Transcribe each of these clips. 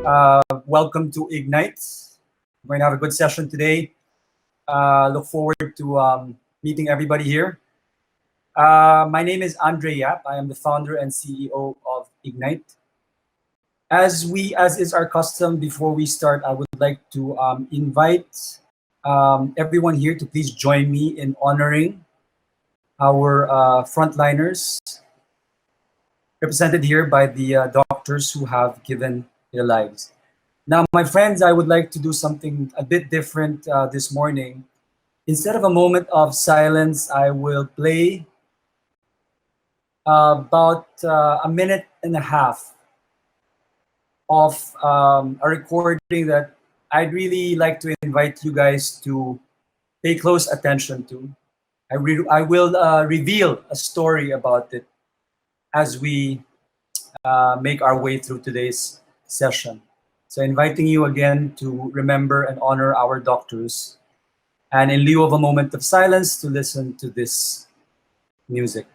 Welcome to Ignite. We're going to have a good session today. Look forward to meeting everybody here. My name is Andre Yap. I am the founder and CEO of Ignite. As is our custom, before we start, I would like to invite everyone here to please join me in honoring our frontliners, represented here by the doctors who have given their lives. Now, my friends, I would like to do something a bit different this morning. Instead of a moment of silence, I will play about a minute and a half of a recording that I'd really like to invite you guys to pay close attention to. I will reveal a story about it as we make our way through today's session. So inviting you again to remember and honor our doctors, and in lieu of a moment of silence, to listen to this music.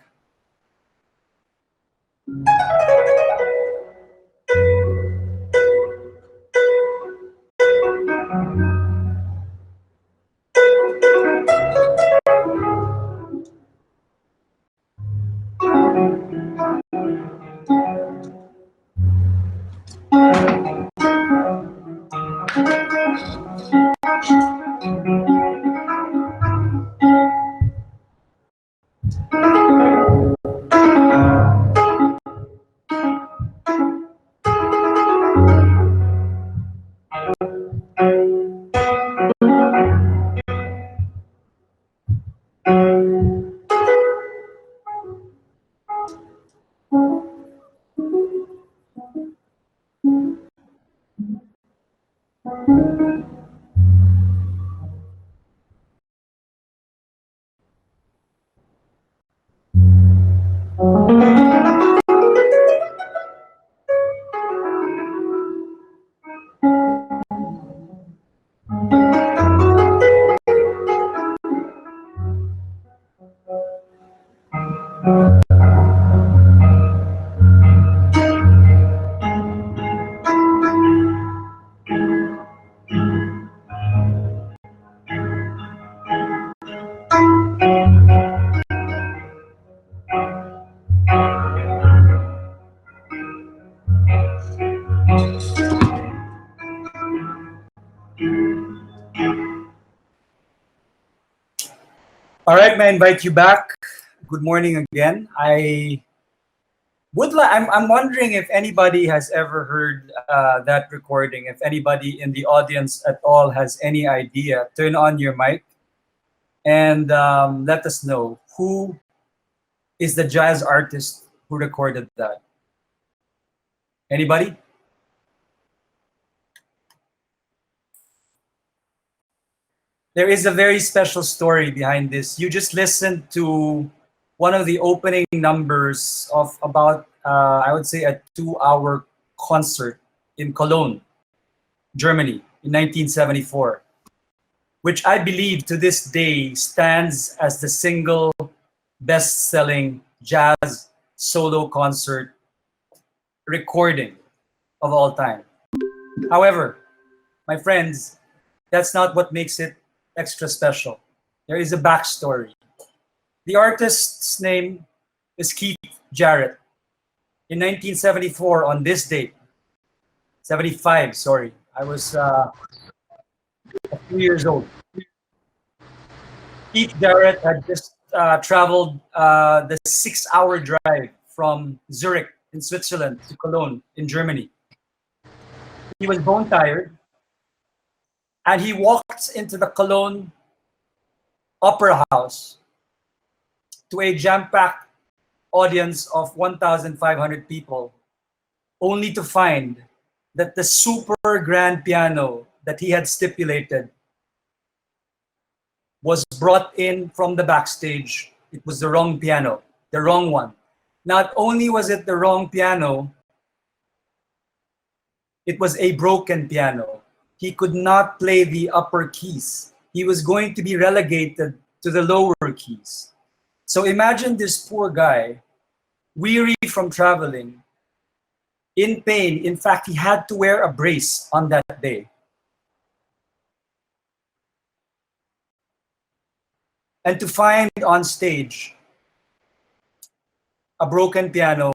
All right, may I invite you back. Good morning again. I'm wondering if anybody has ever heard that recording. If anybody in the audience at all has any idea, turn on your mic and let us know who is the jazz artist who recorded that. Anybody? There is a very special story behind this. You just listened to one of the opening numbers of about, I would say, a 2-hour concert in Cologne, Germany, in 1974, which I believe to this day stands as the single best-selling jazz solo concert recording of all time. However, my friends, that's not what makes it extra special. There is a backstory. The artist's name is Keith Jarrett. In 1974, on this date, 75, sorry, I was a few years old. Keith Jarrett had just traveled the 6-hour drive from Zurich in Switzerland to Cologne in Germany. He was bone tired, and he walked into the Cologne Opera House to a jam-packed audience of 1,500 people, only to find that the super grand piano that he had stipulated was brought in from the backstage. It was the wrong piano, the wrong one. Not only was it the wrong piano, it was a broken piano. He could not play the upper keys. He was going to be relegated to the lower keys. So imagine this poor guy, weary from traveling, in pain. In fact, he had to wear a brace on that day. And to find on stage a broken piano,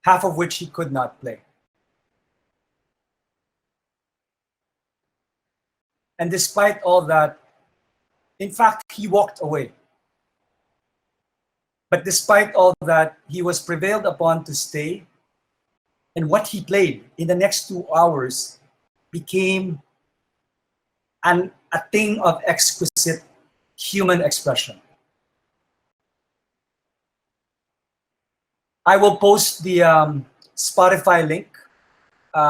half of which he could not play. And despite all that, in fact, he walked away. But despite all that, he was prevailed upon to stay. And what he played in the next 2 hours became a thing of exquisite human expression. I will post the Spotify link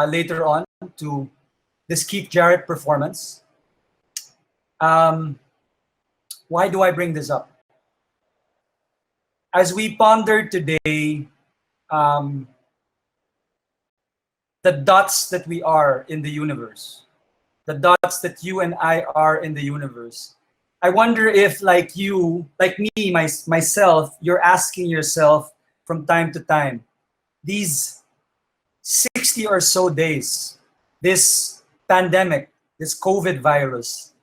later on to this Keith Jarrett performance. Why do I bring this up? As we ponder today, the dots that we are in the universe, the dots that you and I are in the universe, I wonder if, like you, like me, myself, you're asking yourself from time to time, these 60 or so days, this pandemic, this COVID virus,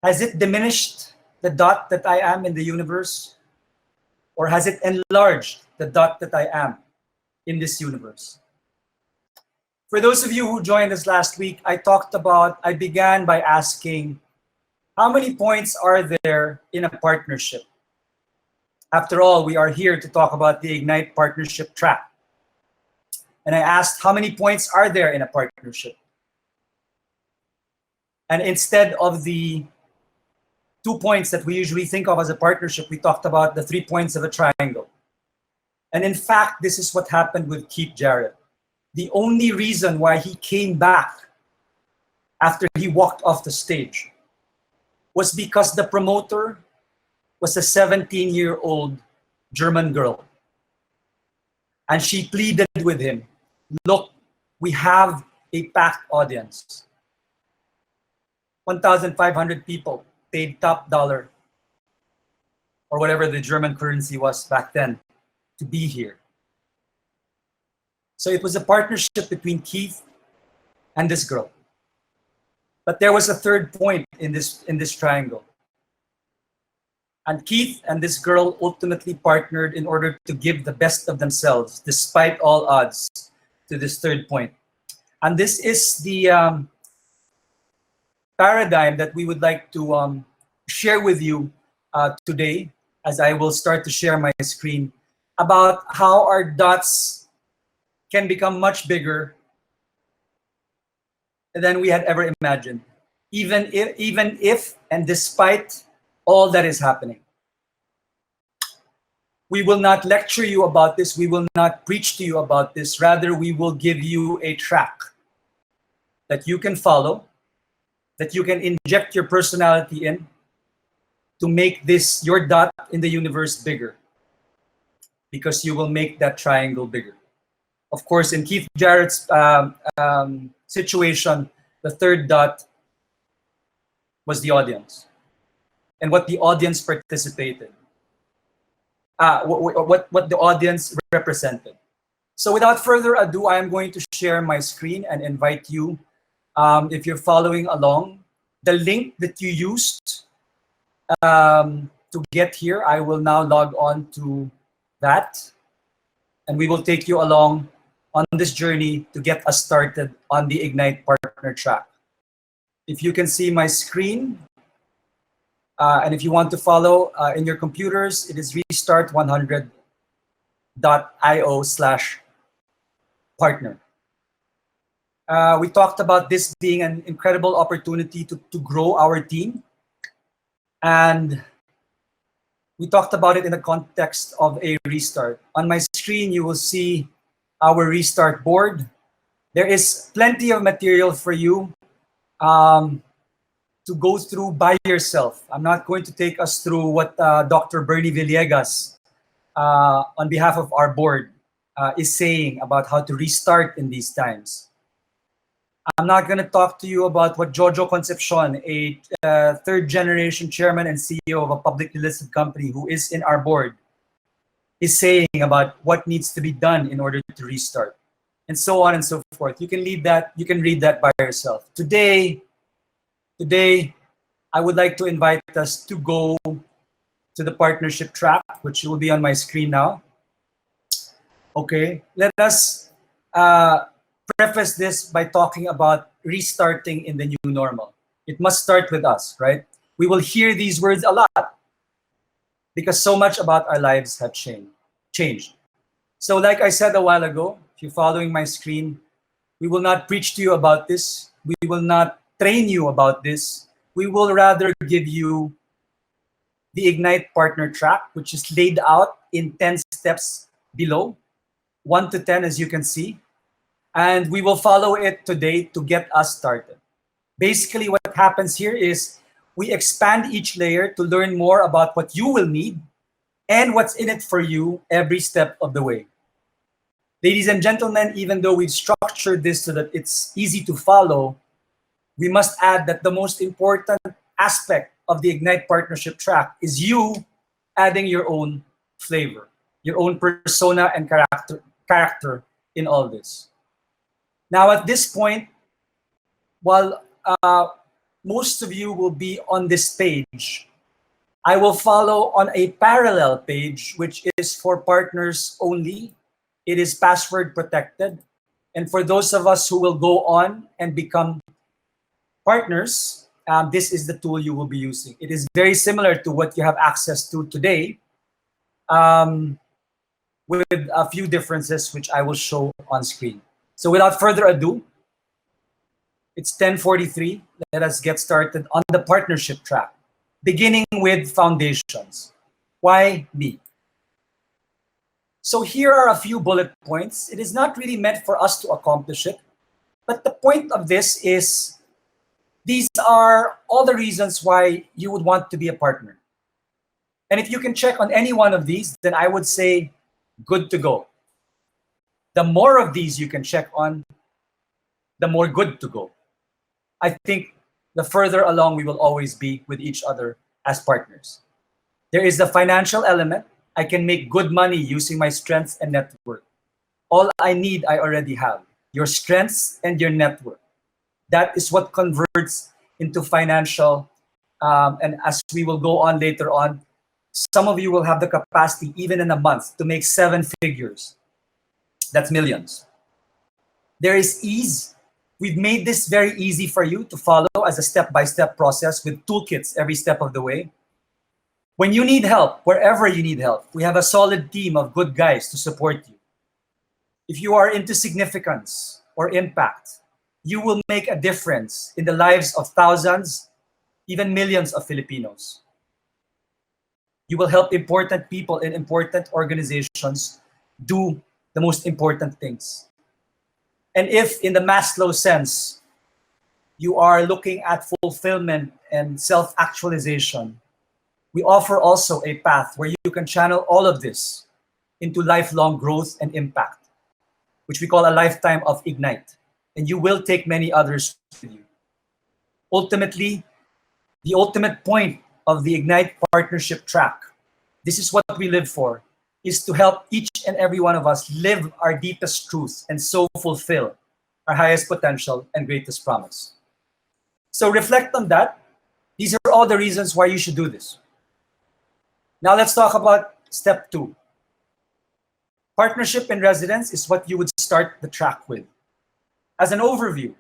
has it diminished the dot that I am in the universe? Or has it enlarged the dot that I am in this universe? For those of you who joined us last week, I began by asking, how many points are there in a partnership? After all, we are here to talk about the Ignite Partnership track. And I asked, how many points are there in a partnership? And instead of the 2 points that we usually think of as a partnership, we talked about the 3 points of a triangle. And in fact, this is what happened with Keith Jarrett. The only reason why he came back after he walked off the stage was because the promoter was a 17-year-old German girl. And she pleaded with him, look, we have a packed audience. 1,500 people paid top dollar, or whatever the German currency was back then, to be here. So it was a partnership between Keith and this girl. But there was a third point in this triangle. And Keith and this girl ultimately partnered in order to give the best of themselves, despite all odds, to this third point. And this is the paradigm that we would like to share with you today, as I will start to share my screen, about how our dots can become much bigger than we had ever imagined, even if and despite all that is happening. We will not lecture you about this. We will not preach to you about this. Rather, we will give you a track that you can follow, that you can inject your personality in to make this, your dot in the universe, bigger, because you will make that triangle bigger. Of course, in Keith Jarrett's situation, the third dot was the audience and what the audience participated, what the audience represented. So without further ado, I am going to share my screen and invite you, if you're following along, the link that you used to get here, I will now log on to that, and we will take you along on this journey to get us started on the Ignite Partner track. If you can see my screen, and if you want to follow in your computers, it is restart100.io/partner. We talked about this being an incredible opportunity to grow our team. And we talked about it in the context of a restart. On my screen, you will see our restart board. There is plenty of material for you to go through by yourself. I'm not going to take us through what Dr. Bernie Villegas, on behalf of our board, is saying about how to restart in these times. I'm not going to talk to you about what Jojo Concepcion, a third-generation chairman and CEO of a publicly listed company who is in our board, is saying about what needs to be done in order to restart, and so on and so forth. You can read that by yourself. Today, I would like to invite us to go to the partnership track, which will be on my screen now. Okay, let us preface this by talking about restarting in the new normal. It must start with us, right? We will hear these words a lot because so much about our lives have changed. So like I said a while ago, if you're following my screen, we will not preach to you about this. We will not train you about this. We will rather give you the Ignite Partner Track, which is laid out in 10 steps below, 1 to 10 as you can see. And we will follow it today to get us started. Basically, what happens here is we expand each layer to learn more about what you will need and what's in it for you every step of the way. Ladies and gentlemen, even though we've structured this so that it's easy to follow, we must add that the most important aspect of the Ignite Partnership Track is you adding your own flavor, your own persona and character in all this. Now, at this point, while most of you will be on this page, I will follow on a parallel page, which is for partners only. It is password protected. And for those of us who will go on and become partners, this is the tool you will be using. It is very similar to what you have access to today, with a few differences, which I will show on screen. So without further ado, it's 10:43. Let us get started on the partnership track, beginning with foundations. Why me? So here are a few bullet points. It is not really meant for us to accomplish it, but the point of this is these are all the reasons why you would want to be a partner. And if you can check on any one of these, then I would say good to go. The more of these you can check on, the more good to go. I think the further along we will always be with each other as partners. There is the financial element. I can make good money using my strengths and network. All I need, I already have. Your strengths and your network. That is what converts into financial. And as we will go on later on, some of you will have the capacity, even in a month, to make 7 figures. That's millions. There is ease. We've made this very easy for you to follow as a step-by-step process with toolkits every step of the way. When you need help, wherever you need help, we have a solid team of good guys to support you. If you are into significance or impact, you will make a difference in the lives of thousands, even millions of Filipinos. You will help important people in important organizations do the most important things. And if in the Maslow sense, you are looking at fulfillment and self-actualization, we offer also a path where you can channel all of this into lifelong growth and impact, which we call a lifetime of Ignite. And you will take many others with you. Ultimately, the ultimate point of the Ignite Partnership Track, this is what we live for, is to help each and every one of us live our deepest truth and so fulfill our highest potential and greatest promise. So reflect on that. These are all the reasons why you should do this. Now let's talk about step 2. Partnership in residence is what you would start the track with. As an overview,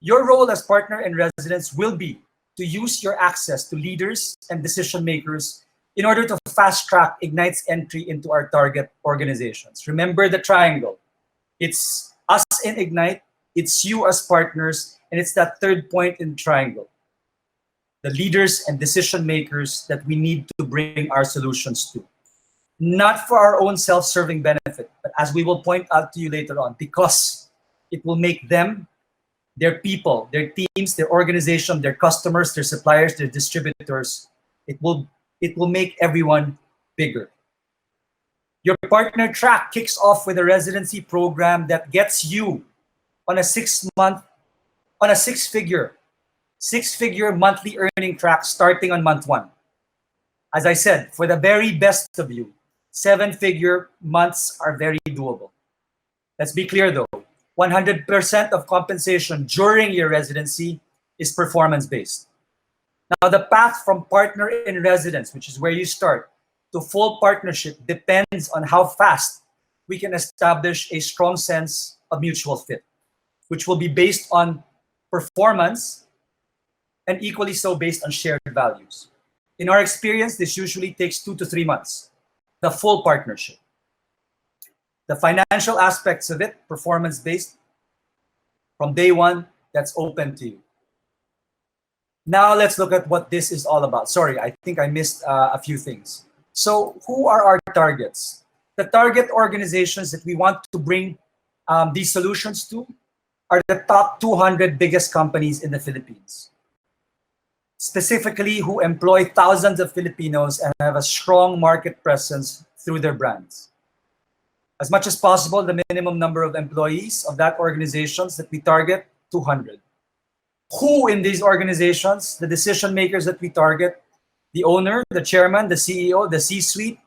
your role as partner in residence will be to use your access to leaders and decision makers in order to fast-track Ignite's entry into our target organizations. Remember the triangle. It's us in Ignite, it's you as partners, and it's that third point in the triangle. The leaders and decision makers that we need to bring our solutions to. Not for our own self-serving benefit, but as we will point out to you later on, because it will make them, their people, their teams, their organization, their customers, their suppliers, their distributors, it will make everyone bigger. Your partner track kicks off with a residency program that gets you on a 6-month, on a six-figure monthly earning track starting on month 1. As I said, for the very best of you, 7-figure months are very doable. Let's be clear though, 100% of compensation during your residency is performance-based. Now, the path from partner in residence, which is where you start, to full partnership depends on how fast we can establish a strong sense of mutual fit, which will be based on performance and equally so based on shared values. In our experience, this usually takes 2 to 3 months, the full partnership. The financial aspects of it, performance-based, from day one, that's open to you. Now let's look at what this is all about. Sorry, I think I missed a few things. So who are our targets? The target organizations that we want to bring these solutions to are the top 200 biggest companies in the Philippines, specifically who employ thousands of Filipinos and have a strong market presence through their brands. As much as possible, the minimum number of employees of that organizations that we target, 200. Who in these organizations, the decision makers that we target, the owner, the chairman, the CEO, the C-suite,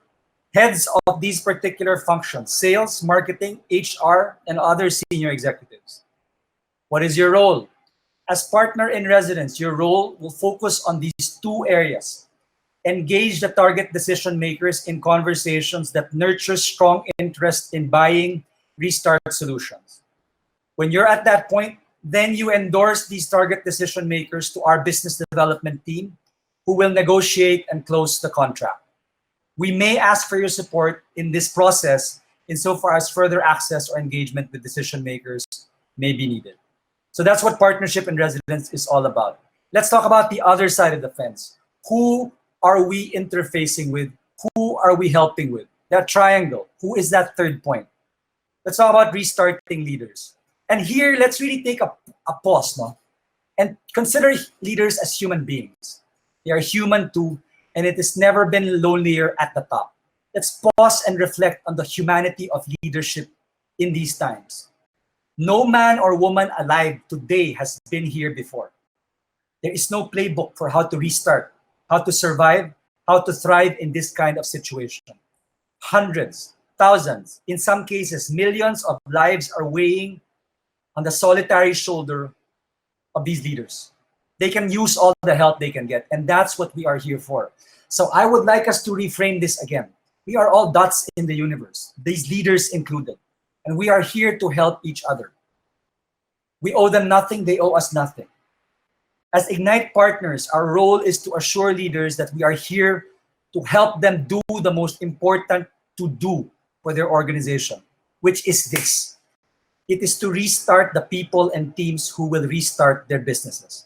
heads of these particular functions, sales, marketing, HR, and other senior executives. What is your role? As partner in residence, your role will focus on these two areas. Engage the target decision makers in conversations that nurture strong interest in buying Restart solutions. When you're at that point, then you endorse these target decision makers to our business development team who will negotiate and close the contract. We may ask for your support in this process insofar as further access or engagement with decision makers may be needed. So that's what partnership in residence is all about. Let's talk about the other side of the fence. Who are we interfacing with? Who are we helping with? That triangle. Who is that third point? Let's talk about restarting leaders. And here, let's really take a pause, no? And consider leaders as human beings. They are human too, and it has never been lonelier at the top. Let's pause and reflect on the humanity of leadership in these times. No man or woman alive today has been here before. There is no playbook for how to restart, how to survive, how to thrive in this kind of situation. Hundreds, thousands, in some cases, millions of lives are weighing on the solitary shoulder of these leaders. They can use all the help they can get, and that's what we are here for. So I would like us to reframe this again. We are all dots in the universe, these leaders included, and we are here to help each other. We owe them nothing, they owe us nothing. As Ignite partners, our role is to assure leaders that we are here to help them do the most important to do for their organization, which is this. It is to restart the people and teams who will restart their businesses.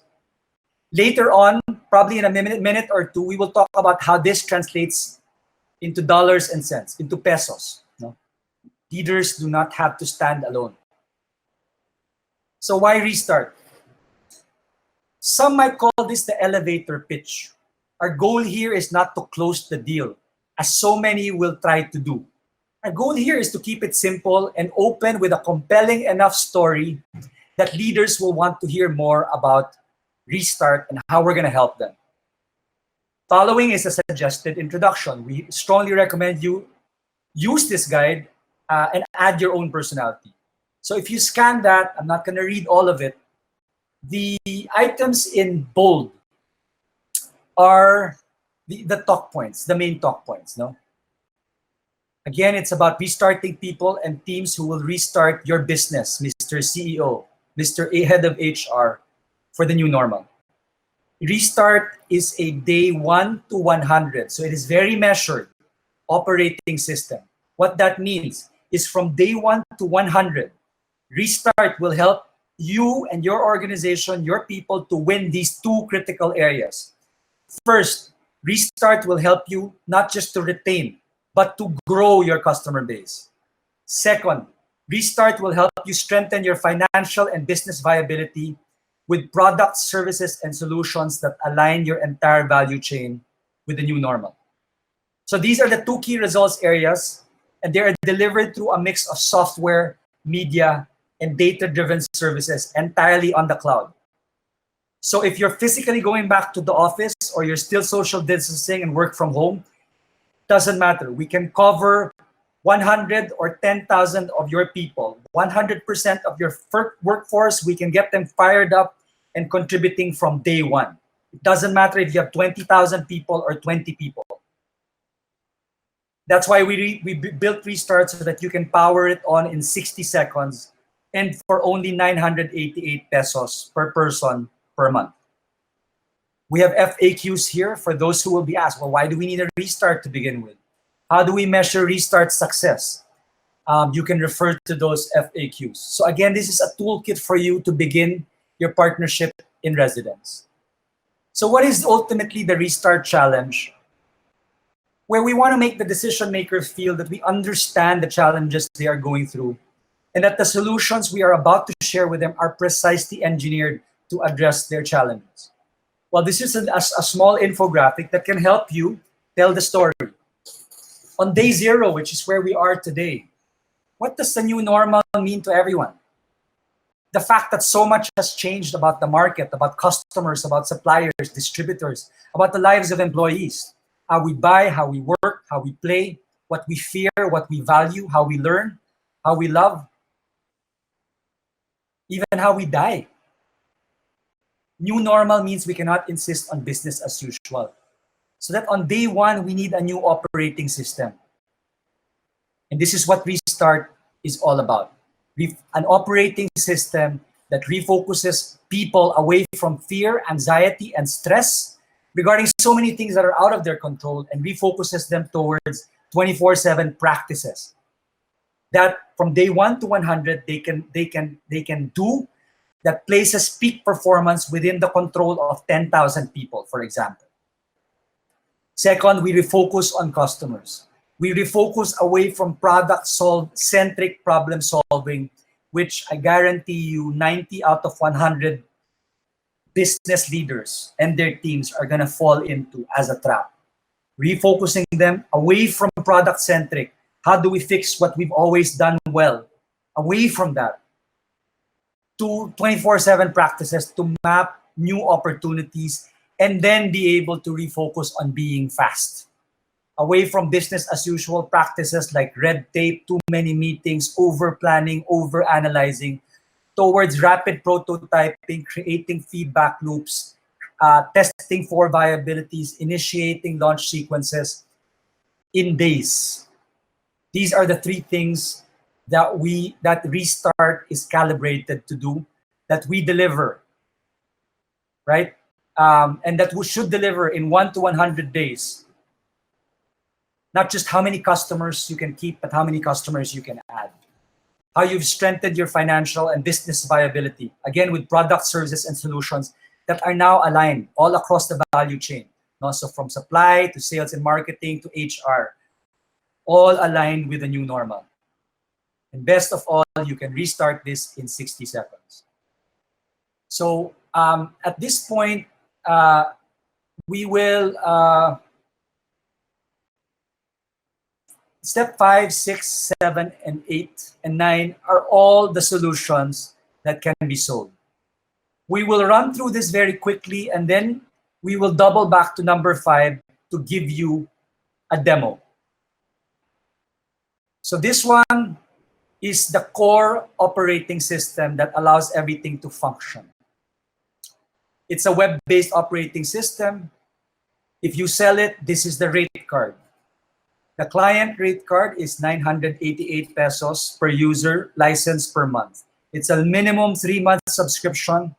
Later on, probably in a minute or two, we will talk about how this translates into dollars and cents, into pesos. No? Leaders do not have to stand alone. So why restart? Some might call this the elevator pitch. Our goal here is not to close the deal, as so many will try to do. Our goal here is to keep it simple and open with a compelling enough story that leaders will want to hear more about Restart and how we're going to help them. Following is a suggested introduction. We strongly recommend you use this guide and add your own personality. So if you scan that, I'm not going to read all of it. The items in bold are the talk points, the main talk points. No. Again, it's about restarting people and teams who will restart your business, Mr. CEO, Mr. Head of HR, for the new normal. Restart is a day 1 to 100. So it is very measured operating system. What that means is from day 1 to 100, Restart will help you and your organization, your people to win these two critical areas. First, Restart will help you not just to retain, but to grow your customer base. Second, Restart will help you strengthen your financial and business viability with products, services, and solutions that align your entire value chain with the new normal. So these are the two key results areas, and they are delivered through a mix of software, media, and data-driven services entirely on the cloud. So if you're physically going back to the office or you're still social distancing and work from home, Doesn't matter. We can cover 100 or 10,000 of your people, 100% of your workforce. We can get them fired up and contributing from day one. It doesn't matter if you have 20,000 people or 20 people. That's why we built Restart so that you can power it on in 60 seconds and for only 988 pesos per person per month. We have FAQs here for those who will be asked, well, why do we need a restart to begin with? How do we measure restart success? You can refer to those FAQs. So again, this is a toolkit for you to begin your partnership in residence. So what is ultimately the Restart Challenge? Where we want to make the decision makers feel that we understand the challenges they are going through and that the solutions we are about to share with them are precisely engineered to address their challenges. Well, this is a small infographic that can help you tell the story. On day zero, which is where we are today, what does the new normal mean to everyone? The fact that so much has changed about the market, about customers, about suppliers, distributors, about the lives of employees. How we buy, how we work, how we play, what we fear, what we value, how we learn, how we love, even how we die. New normal means we cannot insist on business as usual. So that on day one, we need a new operating system. And this is what Restart is all about. An operating system that refocuses people away from fear, anxiety, and stress regarding so many things that are out of their control and refocuses them towards 24/7 practices that from day 1 to 100 they can do, that places peak performance within the control of 10,000 people, for example. Second, we refocus on customers. We refocus away from product-centric problem solving, which I guarantee you 90 out of 100 business leaders and their teams are going to fall into as a trap. Refocusing them away from product-centric. How do we fix what we've always done well? Away from that to 24/7 practices to map new opportunities and then be able to refocus on being fast. Away from business as usual practices like red tape, too many meetings, over-planning, over-analyzing, towards rapid prototyping, creating feedback loops, testing for viabilities, initiating launch sequences in days. These are the three things that Restart is calibrated to do, that we deliver, right? And that we should deliver in 1 to 100 days. Not just how many customers you can keep, but how many customers you can add. How you've strengthened your financial and business viability, again, with products, services, and solutions that are now aligned all across the value chain. So from supply to sales and marketing to HR, all aligned with the new normal. And best of all, you can restart this in 60 seconds. So at this point, we will Step 5, 6, 7, and 8, and 9 are all the solutions that can be sold. We will run through this very quickly, and then we will double back to number 5 to give you a demo. So this one is the core operating system that allows everything to function. It's a web-based operating system. If you sell it, this is the rate card. The client rate card is 988 pesos per user, license per month. It's a minimum 3-month subscription.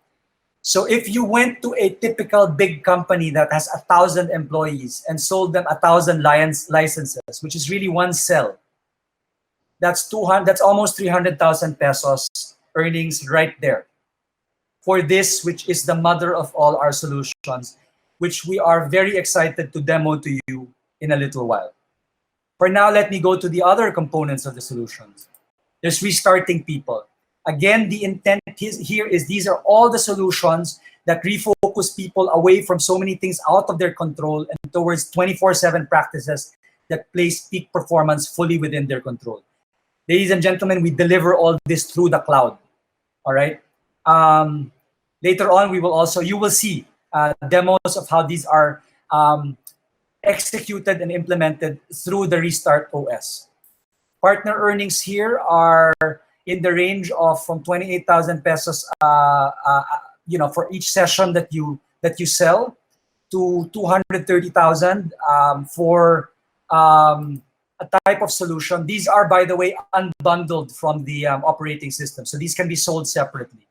So if you went to a typical big company that has 1,000 employees and sold them 1,000 licenses, which is really one sell, that's almost 300,000 pesos earnings right there. For this, which is the mother of all our solutions, which we are very excited to demo to you in a little while. For now, let me go to the other components of the solutions. There's restarting people. Again, the intent here is these are all the solutions that refocus people away from so many things out of their control and towards 24/7 practices that place peak performance fully within their control. Ladies and gentlemen, we deliver all this through the cloud. All right. Later on, you will see demos of how these are executed and implemented through the Restart OS. Partner earnings here are in the range of from 28,000 pesos, for each session that you sell, to 230,000 for a type of solution. These are, by the way, unbundled from the operating system, so these can be sold separately.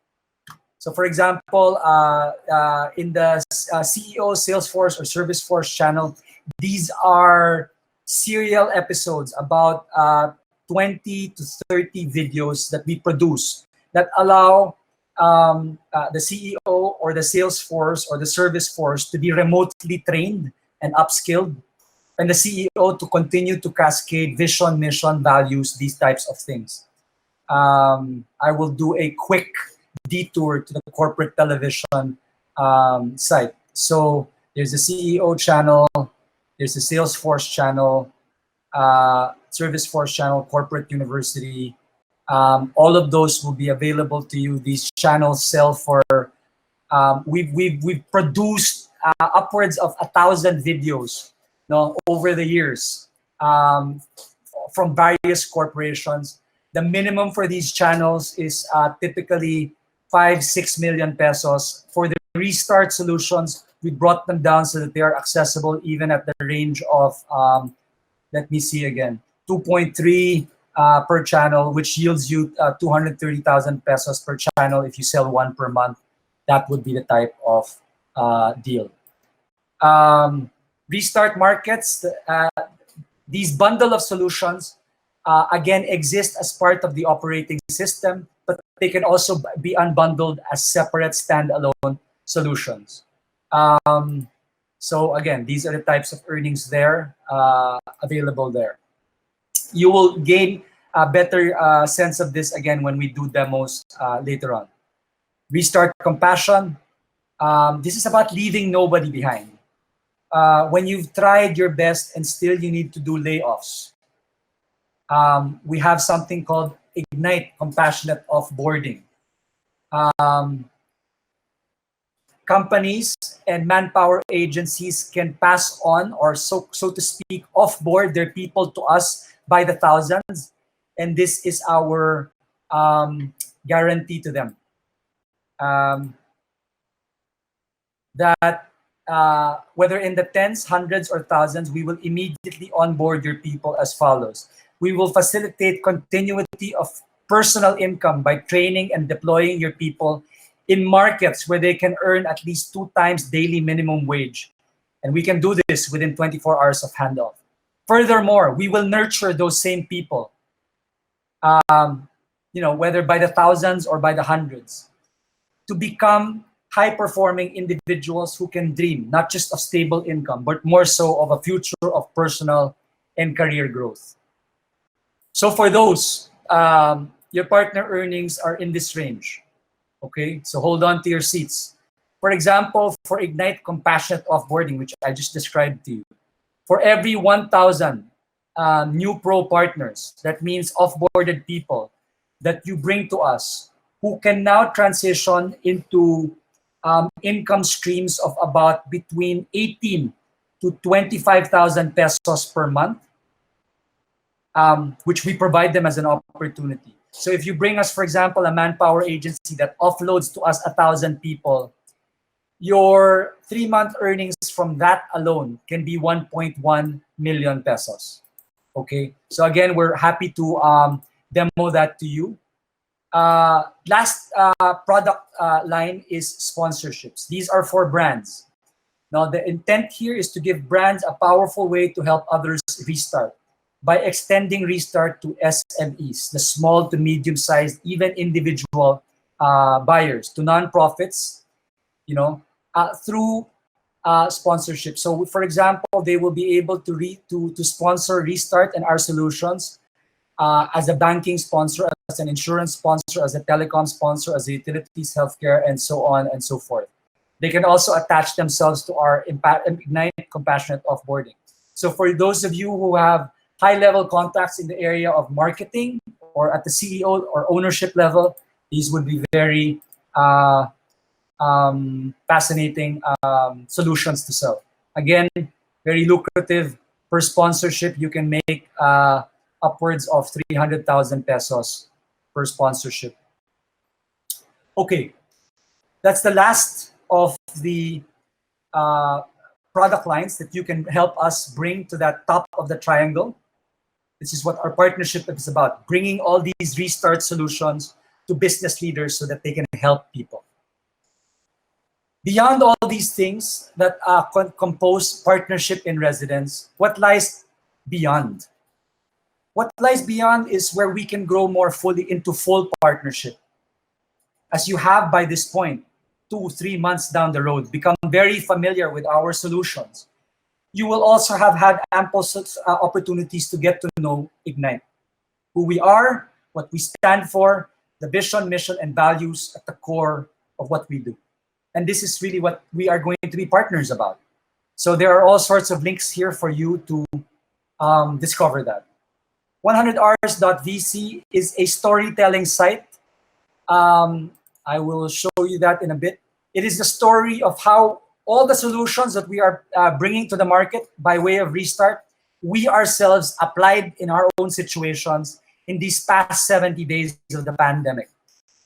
So, for example, in the CEO, Salesforce, or Serviceforce channel, these are serial episodes, about 20 to 30 videos that we produce that allow the CEO or the Salesforce or the Serviceforce to be remotely trained and upskilled, and the CEO to continue to cascade vision, mission, values, these types of things. I will do a quick detour to the corporate television site. So there's a CEO channel, there's a Salesforce channel, Serviceforce channel, Corporate University. All of those will be available to you. These channels sell for, we've produced upwards of 1,000 videos over the years from various corporations. The minimum for these channels is typically 5-6 million pesos. For the Restart solutions, we brought them down so that they are accessible even at the range of, let me see again, 2.3 per channel, which yields you 230,000 pesos per channel. If you sell one per month, that would be the type of deal. Restart markets, these bundle of solutions, again, exist as part of the operating system, but they can also be unbundled as separate standalone solutions. So again, these are the types of earnings there, available there. You will gain a better sense of this again when we do demos later on. Restart Compassion. This is about leaving nobody behind. When you've tried your best and still you need to do layoffs, we have something called Ignite Compassionate Offboarding. Companies and manpower agencies can pass on, or so to speak, offboard their people to us by the thousands, and this is our guarantee to them. That whether in the tens, hundreds, or thousands, we will immediately onboard your people as follows. We will facilitate continuity of personal income by training and deploying your people in markets where they can earn at least 2 times daily minimum wage. And we can do this within 24 hours of handoff. Furthermore, we will nurture those same people, whether by the thousands or by the hundreds, to become high-performing individuals who can dream not just of stable income, but more so of a future of personal and career growth. So for those, your partner earnings are in this range. Okay, so hold on to your seats. For example, for Ignite Compassionate Offboarding, which I just described to you, for every 1,000 new pro partners, that means offboarded people that you bring to us, who can now transition into income streams of about between 18 to 25,000 pesos per month, which we provide them as an opportunity. So if you bring us, for example, a manpower agency that offloads to us 1,000 people, your 3-month earnings from that alone can be 1.1 million pesos. Okay, so again, we're happy to demo that to you. Last product line is sponsorships. These are for brands. Now, the intent here is to give brands a powerful way to help others restart by extending Restart to SMEs, the small to medium-sized, even individual buyers, to nonprofits, through sponsorship. So, for example, they will be able to sponsor Restart and our solutions as a banking sponsor, as an insurance sponsor, as a telecom sponsor, as a utilities, healthcare, and so on and so forth. They can also attach themselves to our Ignite Compassionate Offboarding. So for those of you who have high-level contacts in the area of marketing or at the CEO or ownership level, these would be very fascinating solutions to sell. Again, very lucrative. Per sponsorship, you can make upwards of 300,000 pesos per sponsorship. Okay, that's the last of the product lines that you can help us bring to that top of the triangle. This is what our partnership is about, bringing all these restart solutions to business leaders so that they can help people. Beyond all these things that compose partnership in residence, what lies beyond? What lies beyond is where we can grow more fully into full partnership. As you have by this point, 2-3 months down the road, become very familiar with our solutions, you will also have had ample opportunities to get to know Ignite, who we are, what we stand for, the vision, mission, and values at the core of what we do. And this is really what we are going to be partners about. So there are all sorts of links here for you to discover that. 100hours.vc is a storytelling site. I will show you that in a bit. It is the story of how all the solutions that we are bringing to the market by way of restart, we ourselves applied in our own situations in these past 70 days of the pandemic.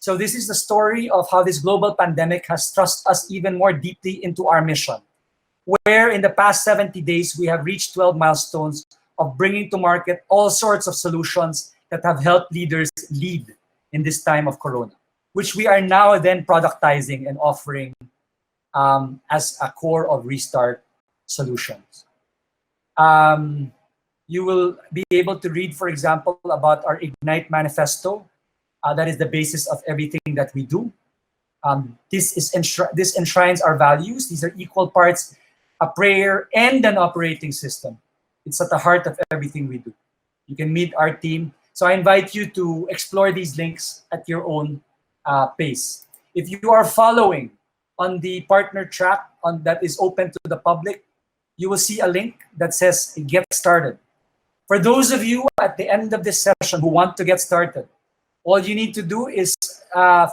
So this is the story of how this global pandemic has thrust us even more deeply into our mission, where in the past 70 days, we have reached 12 milestones of bringing to market all sorts of solutions that have helped leaders lead in this time of Corona, which we are now then productizing and offering as a core of Restart solutions. You will be able to read, for example, about our Ignite Manifesto. That is the basis of everything that we do. This enshrines our values. These are equal parts a prayer and an operating system. It's at the heart of everything we do. You can meet our team. So I invite you to explore these links at your own pace. If you are following on the partner track that is open to the public, you will see a link that says Get Started. For those of you at the end of this session who want to get started, all you need to do is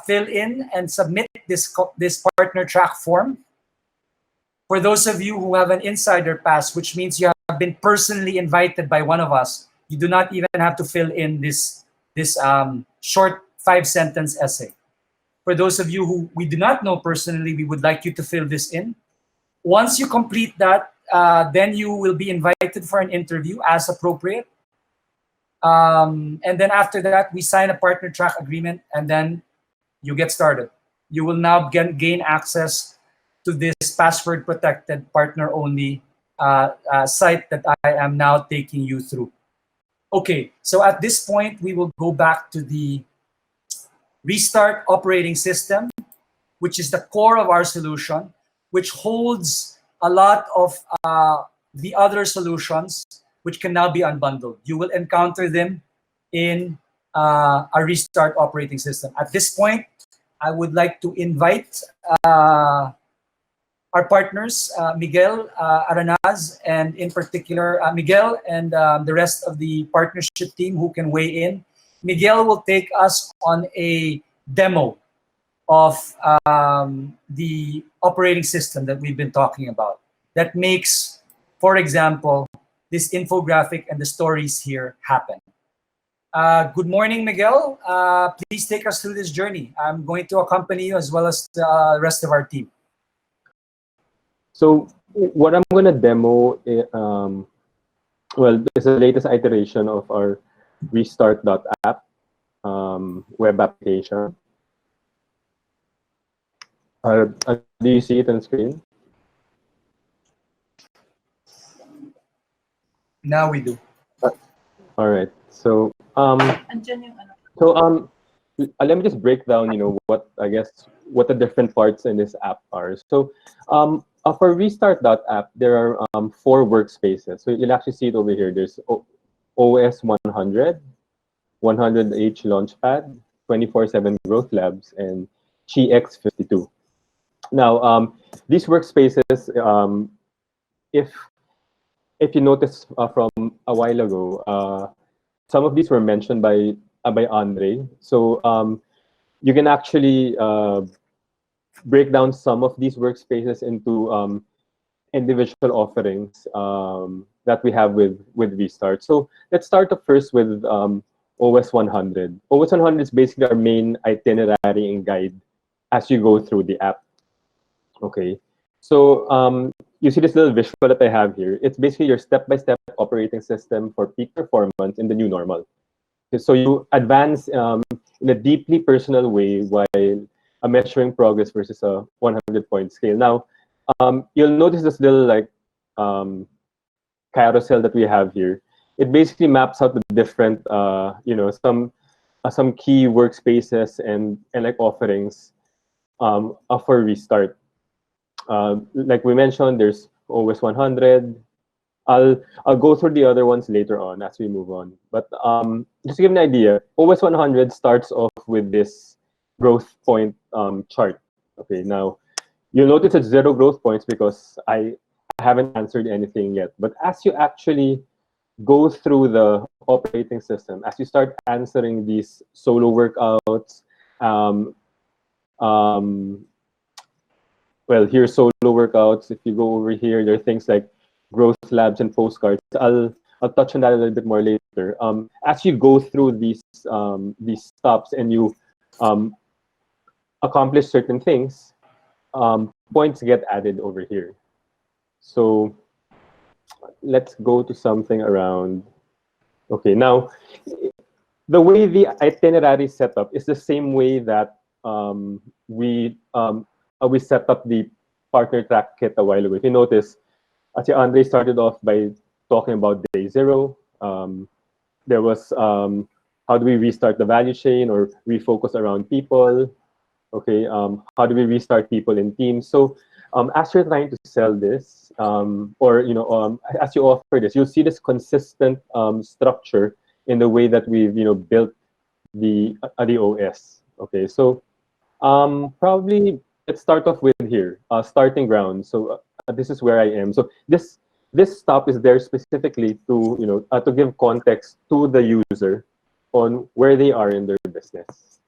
fill in and submit this partner track form. For those of you who have an insider pass, which means you have been personally invited by one of us, you do not even have to fill in this short 5-sentence essay. For those of you who we do not know personally, we would like you to fill this in. Once you complete that, then you will be invited for an interview as appropriate. And then after that, we sign a partner track agreement, and then you get started. You will now gain access to this password protected partner only site that I am now taking you through. Okay, so at this point, we will go back to the Restart operating system, which is the core of our solution, which holds a lot of the other solutions which can now be unbundled. You will encounter them in a Restart operating system. At this point, I would like to invite our partners, Miguel Aranaz, and in particular, Miguel and the rest of the partnership team who can weigh in. Miguel will take us on a demo of the operating system that we've been talking about that makes, for example, this infographic and the stories here happen. Good morning, Miguel. Please take us through this journey. I'm going to accompany you as well as the rest of our team. So what I'm going to demo, well, this is the latest iteration of our Restart.app web application. Do you see it on screen? Now we do. All right. So let me just break down, what the different parts in this app are. So for Restart.app, there are 4 workspaces. So you'll actually see it over here. There's OS 100, 100H Launchpad, 24/7 Growth Labs, and GX 52. Now, these workspaces, if you notice from a while ago, some of these were mentioned by Andre. So you can actually break down some of these workspaces into individual offerings that we have with Restart. So let's start off first with OS 100. OS 100 is basically our main itinerary and guide as you go through the app. Okay, so you see this little visual that I have here. It's basically your step-by-step operating system for peak performance in the new normal. So you advance in a deeply personal way while measuring progress versus a 100-point scale. Now, you'll notice this little like carousel that we have here. It basically maps out the different, some key workspaces and like offerings for Restart. Like we mentioned, there's OS 100. I'll go through the other ones later on as we move on. But just to give an idea, OS 100 starts off with this growth point chart. Okay, now you'll notice it's 0 growth points because I haven't answered anything yet. But as you actually go through the operating system, as you start answering these solo workouts, well, here's solo workouts. If you go over here, there are things like growth labs and postcards. I'll touch on that a little bit more later. As you go through these stops and you accomplish certain things, points get added over here. So let's go to something around. Okay, now the way the itinerary is set up is the same way that we set up the partner track kit a while ago. If you notice, Andre started off by talking about day 0. There was how do we restart the value chain or refocus around people? Okay, how do we restart people in teams? So as you're trying to sell this, or as you offer this, you'll see this consistent structure in the way that we've built the OS. Okay, so probably let's start off with here, starting ground. So this is where I am. So this stop is there specifically to to give context to the user on where they are in their business.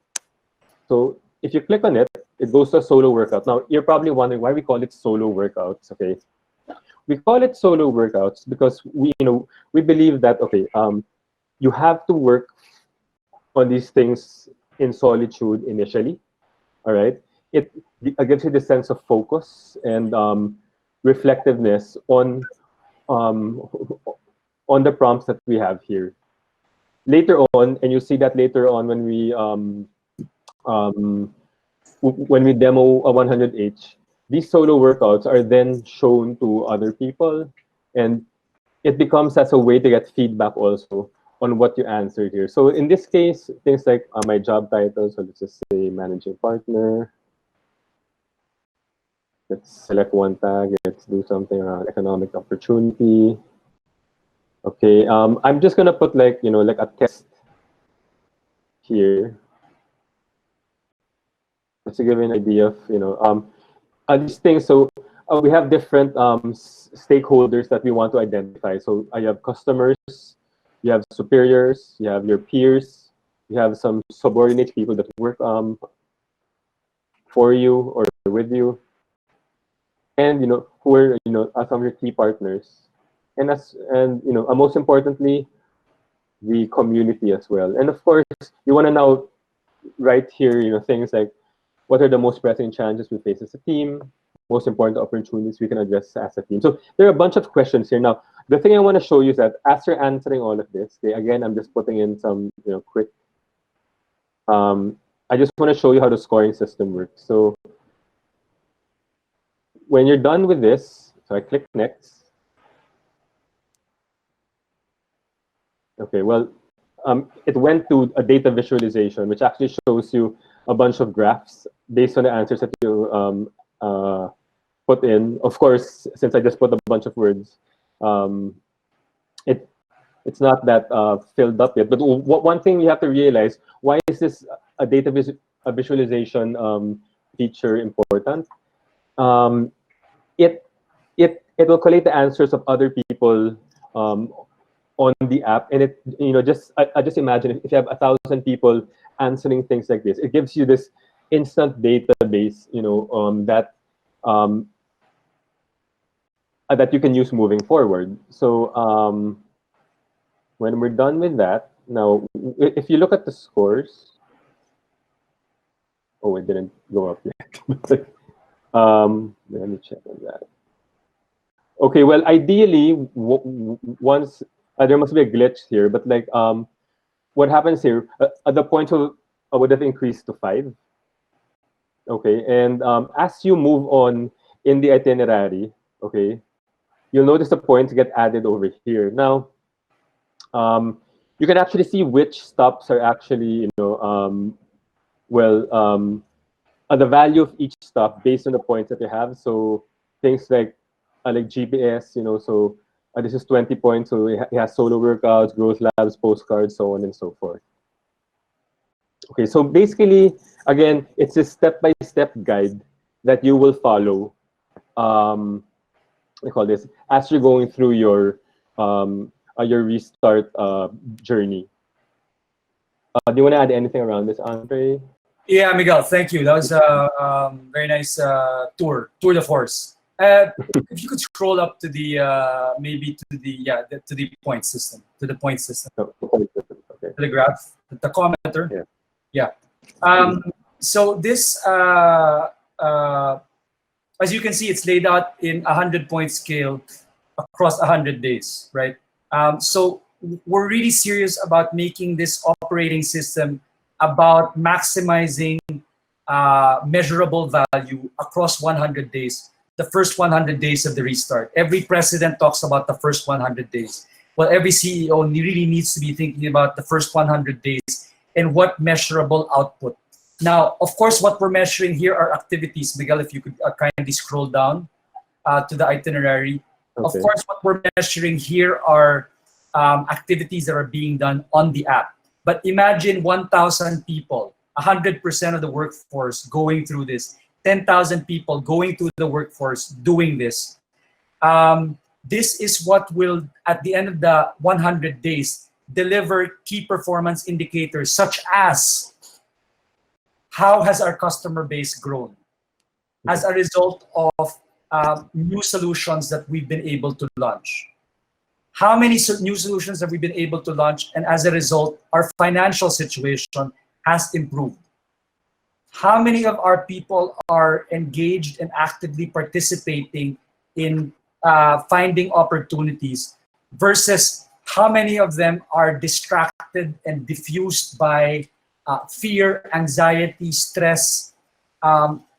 So if you click on it, it goes to a solo workout. Now you're probably wondering why we call it solo workouts. Okay, we call it solo workouts because we believe that you have to work on these things in solitude initially. All right, it gives you the sense of focus and reflectiveness on the prompts that we have here. Later on, and you'll see that later on when we demo a 100H, these solo workouts are then shown to other people, and it becomes as a way to get feedback also on what you answered here. So in this case, things like my job title, so let's just say managing partner. Let's select one tag. Let's do something around economic opportunity. Okay, I'm just gonna put like a test here, just to give you an idea of these things. So we have different stakeholders that we want to identify. So you have customers, you have superiors, you have your peers, you have some subordinate people that work for you or with you, and who are some of your key partners, and most importantly, the community as well. And of course, you want to now write here things like what are the most pressing challenges we face as a team, most important opportunities we can address as a team. So there are a bunch of questions here. Now, the thing I want to show you is that as you're answering all of this, okay, again, I'm just putting in some quick. I just want to show you how the scoring system works. So when you're done with this, so I click next. Okay, well, it went to a data visualization, which actually shows you a bunch of graphs based on the answers that you put in. Of course, since I just put a bunch of words, it's not that filled up yet. But one thing you have to realize, why is this a data visualization feature important? It will collate the answers of other people on the app, and I just imagine if you have 1,000 people answering things like this, it gives you this instant database, that that you can use moving forward. So when we're done with that, now if you look at the scores, oh, it didn't go up yet. Let me check on that. Okay, well, ideally, once there must be a glitch here, but like what happens here at the point would have increased to 5. Okay, and as you move on in the itinerary, okay, you'll notice the points get added over here. Now, you can actually see which stops are actually, the value of each stop based on the points that you have. So things like GPS, so this is 20 points. So it has solo workouts, growth labs, postcards, so on and so forth. Okay, so basically, again, it's a step-by-step guide that you will follow. I call this as you're going through your restart journey. Do you want to add anything around this, Andre? Yeah, Miguel, thank you. That was a very nice tour de force. If you could scroll up to the maybe to the point system, Okay. to the graph, the tachometer. Yeah. So this, as you can see, it's laid out in 100-point scale across 100 days, right? So we're really serious about making this operating system about maximizing measurable value across 100 days, the first 100 days of the restart. Every president talks about the first 100 days. Well, every CEO really needs to be thinking about the first 100 days and what measurable output. Now, of course, what we're measuring here are activities. Miguel, if you could kindly scroll down to the itinerary. Okay. Of course, what we're measuring here are activities that are being done on the app. But imagine 1,000 people, 100% of the workforce going through this, 10,000 people going through the workforce doing this. This is what will, at the end of the 100 days, deliver key performance indicators such as how has our customer base grown as a result of new solutions that we've been able to launch. How many new solutions have we been able to launch, and as a result, our financial situation has improved? How many of our people are engaged and actively participating in finding opportunities versus how many of them are distracted and diffused by fear, anxiety, stress?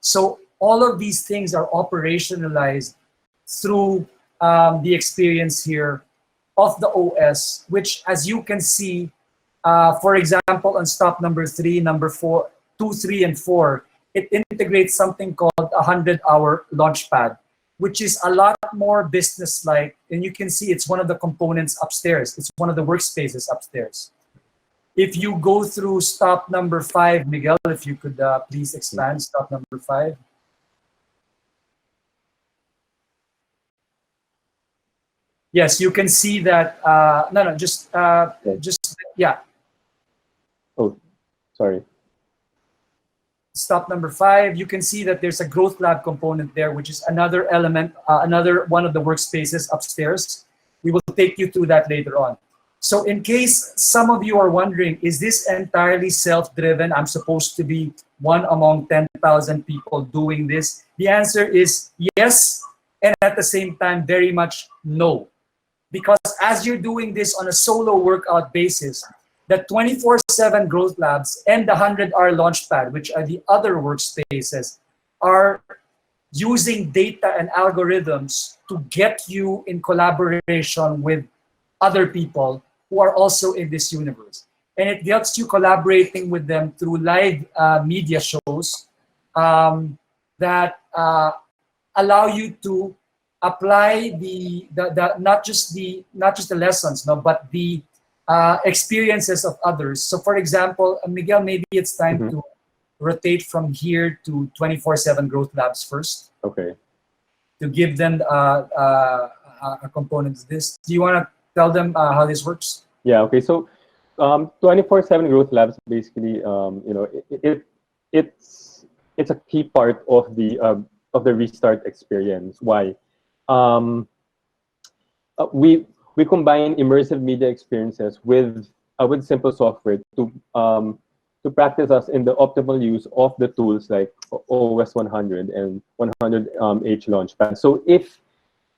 So all of these things are operationalized through the experience here of the OS, which, as you can see, for example, on stop number 3, number 4, 2, 3, and 4, it integrates something called a 100-hour launchpad, which is a lot more business-like. And you can see it's one of the components upstairs. It's one of the workspaces upstairs. If you go through stop number 5, Miguel, if you could please expand stop number 5. Yes, you can see that. Yeah. Oh, sorry. Stop number 5. You can see that there's a growth lab component there, which is another element, another one of the workspaces upstairs. We will take you through that later on. So in case some of you are wondering, is this entirely self-driven? I'm supposed to be one among 10,000 people doing this. The answer is yes, and at the same time, very much no. Because as you're doing this on a solo workout basis, the 24/7 growth labs and the 100-hour launchpad, which are the other workspaces, are using data and algorithms to get you in collaboration with other people who are also in this universe. And it gets you collaborating with them through live media shows that allow you to apply the not just the lessons, no, but the experiences of others. So for example, Miguel, maybe it's time to rotate from here to 24/7 growth labs first. Okay. To give them a component of this. Do you want to tell them how this works? Yeah, okay. So 24/7 growth labs basically, it's a key part of the restart experience. Why? we combine immersive media experiences with simple software to practice us in the optimal use of the tools like OS 100 and 100H Launchpad. So if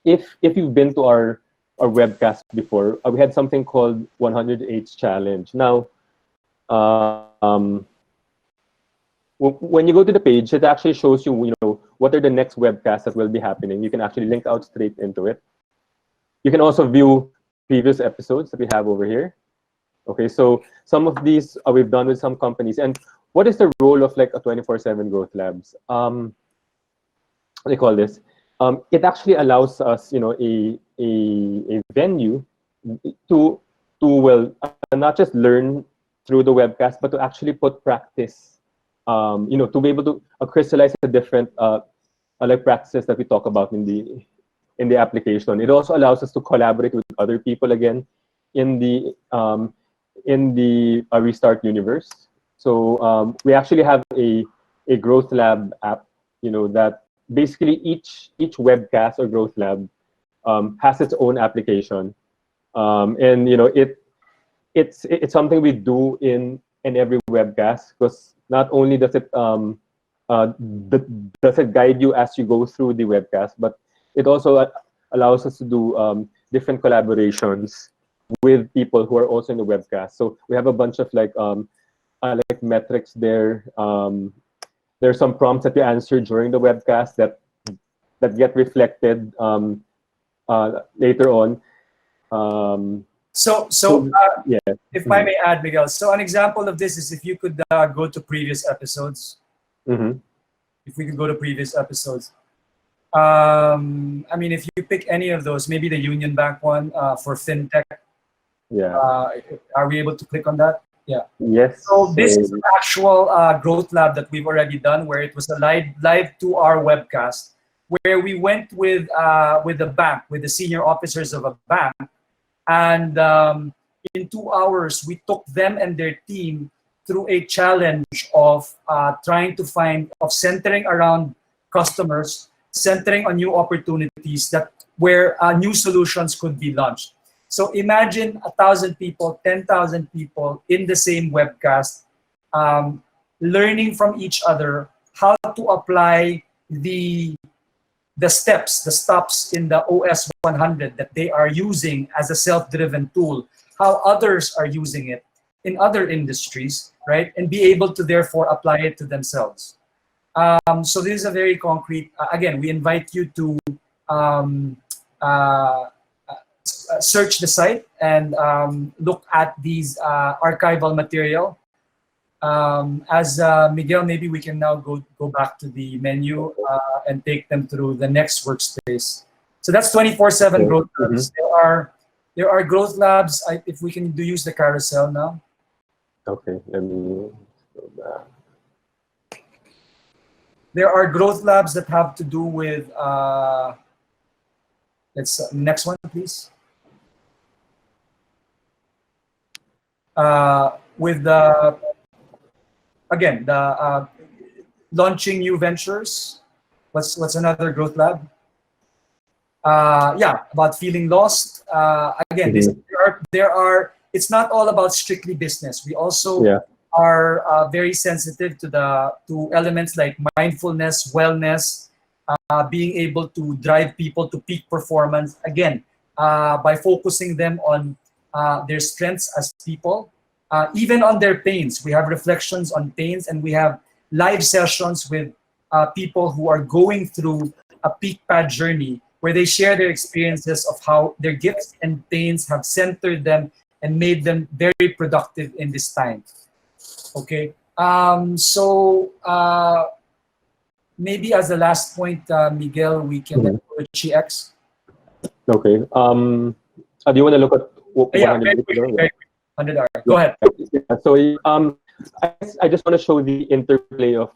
you've been to our webcast before, we had something called 100H Challenge. Now, when you go to the page, it actually shows you, what are the next webcasts that will be happening. You can actually link out straight into it. You can also view previous episodes that we have over here. Okay, so some of these we've done with some companies. And what is the role of like a 24/7 Growth Labs? What do you call this? It actually allows us, a venue to not just learn through the webcast, but to actually put practice, to be able to crystallize the different like practices that we talk about in the application. It also allows us to collaborate with other people again in the Restart universe. So we actually have a Growth Lab app, that basically each webcast or Growth Lab has its own application, and it's something we do in every webcast, because not only does it guide you as you go through the webcast, but it also allows us to do different collaborations with people who are also in the webcast. So we have a bunch of like metrics there. There's some prompts that we answer during the webcast that get reflected later on. Yeah. If I may add, Miguel, so an example of this is if you could go to previous episodes. Mm-hmm. If we could go to previous episodes. I mean, if you pick any of those, maybe the Union Bank one for FinTech. Yeah. Are we able to click on that? Yeah. Yes. So this is an actual Growth Lab that we've already done, where it was a live 2-hour webcast, where we went with the bank, with the senior officers of a bank, and in 2 hours we took them and their team through a challenge of centering around customers, centering on new opportunities where new solutions could be launched. So imagine 1,000 people, 10,000 people in the same webcast, learning from each other how to apply the stops in the OS 100 that they are using as a self-driven tool, how others are using it in other industries, right? And be able to therefore apply it to themselves. So this is a very concrete, again, we invite you to search the site and look at these archival material. As Miguel, maybe we can now go back to the menu and take them through the next workspace. So that's 24/7 Growth Labs. Mm-hmm. There are Growth Labs. If we can use the carousel now. Okay, let me go back. There are Growth Labs that have to do with. Next one, please. With the launching new ventures. What's another Growth Lab? About feeling lost. Again, there are. It's not all about strictly business. We also are very sensitive to elements like mindfulness, wellness, being able to drive people to peak performance. Again, by focusing them on their strengths as people, even on their pains. We have reflections on pains, and we have live sessions with people who are going through a peak pad journey, where they share their experiences of how their gifts and pains have centered them and made them very productive in this time. Okay, maybe as the last point, Miguel, we can go to GX. Okay. Do you want to look at 100R? Go ahead. So I just want to show the interplay of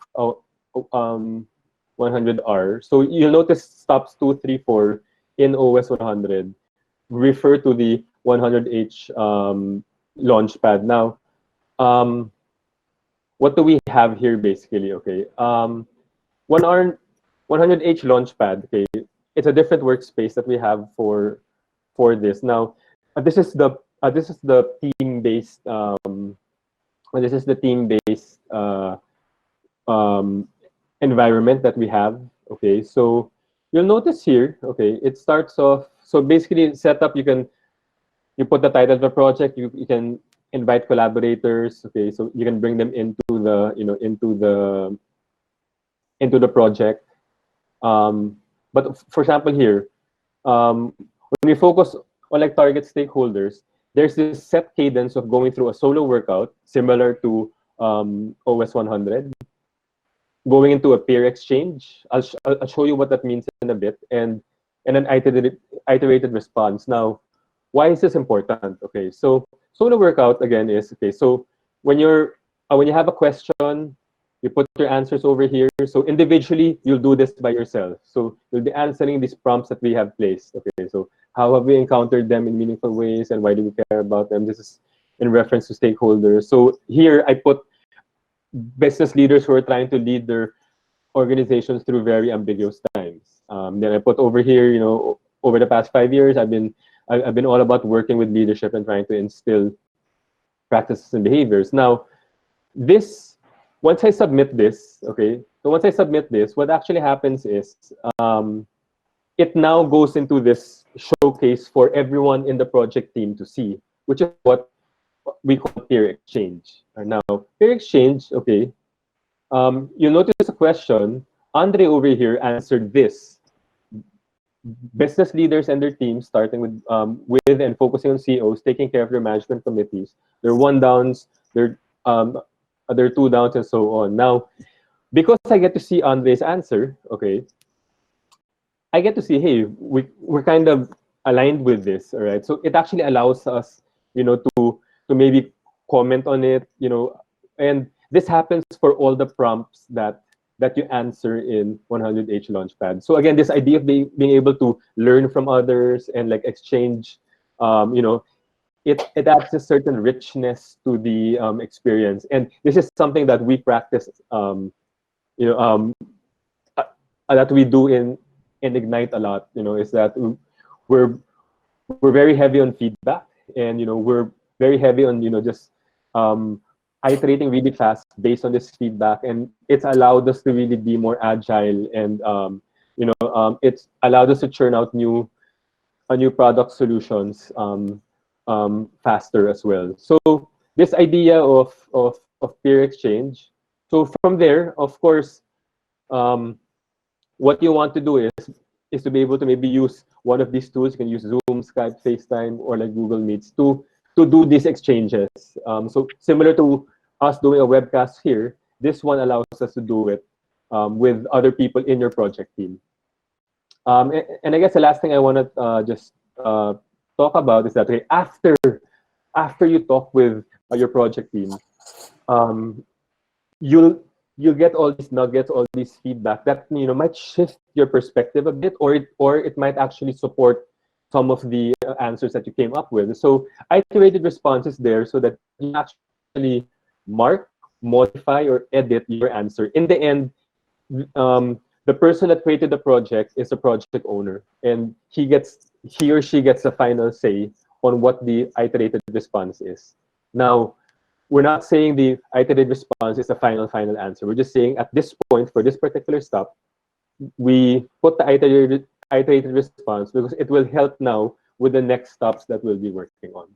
100R. So you'll notice stops 2, 3, 4 in OS 100 refer to the 100H Launchpad. Now, what do we have here basically? Okay, 100H Launchpad. Okay, it's a different workspace that we have for for this. Now, this is the team-based this is the team-based environment that we have. Okay, so you'll notice here. Okay, it starts off. So basically, setup, you put the title of the project. You can invite collaborators. Okay, so you can bring them into the into the project. But for example here, when we focus on like target stakeholders, there's this set cadence of going through a solo workout similar to OS 100, going into a peer exchange. I'll show you what that means in a bit, and an iterated response. Now, why is this important? Okay, so solo workout again is okay. So when you have a question, you put your answers over here. So individually, you'll do this by yourself. So you'll be answering these prompts that we have placed. Okay, so how have we encountered them in meaningful ways, and why do we care about them? This is in reference to stakeholders. So here I put business leaders who are trying to lead their organizations through very ambiguous times. Then I put over here, over the past 5 years, I've been all about working with leadership and trying to instill practices and behaviors. Now, once I submit this, okay, so once I submit this, what actually happens is it now goes into this showcase for everyone in the project team to see, which is what we call peer exchange. Now, peer exchange, okay, you'll notice a question. Andre over here answered this. Business leaders and their teams, starting with and focusing on CEOs, taking care of their management committees, their one downs, their two downs, and so on. Now, because I get to see Andre's answer, okay, I get to see, hey, we're kind of aligned with this, all right? So it actually allows us, to maybe comment on it, and this happens for all the prompts that you answer in 100H Launchpad. So again, this idea of being able to learn from others and like exchange, it adds a certain richness to the experience. And this is something that we practice, that we do in Ignite a lot. Is that we're very heavy on feedback, and we're very heavy on just iterating really fast based on this feedback, and it's allowed us to really be more agile, and it's allowed us to churn out new product solutions faster as well. So this idea of peer exchange. So from there, of course, what you want to do is to be able to maybe use one of these tools. You can use Zoom, Skype, FaceTime, or like Google Meets to do these exchanges. So similar to us doing a webcast here, this one allows us to do it with other people in your project team. And I guess the last thing I want to just talk about is that after you talk with your project team, you'll get all these nuggets, all these feedback that might shift your perspective a bit, or it might actually support some of the answers that you came up with. So iterated response is there so that you actually mark, modify, or edit your answer. In the end, the person that created the project is a project owner, and he or she gets the final say on what the iterated response is. Now, we're not saying the iterated response is the final answer. We're just saying at this point, for this particular step, we put the iterated response because it will help now with the next stops that we'll be working on.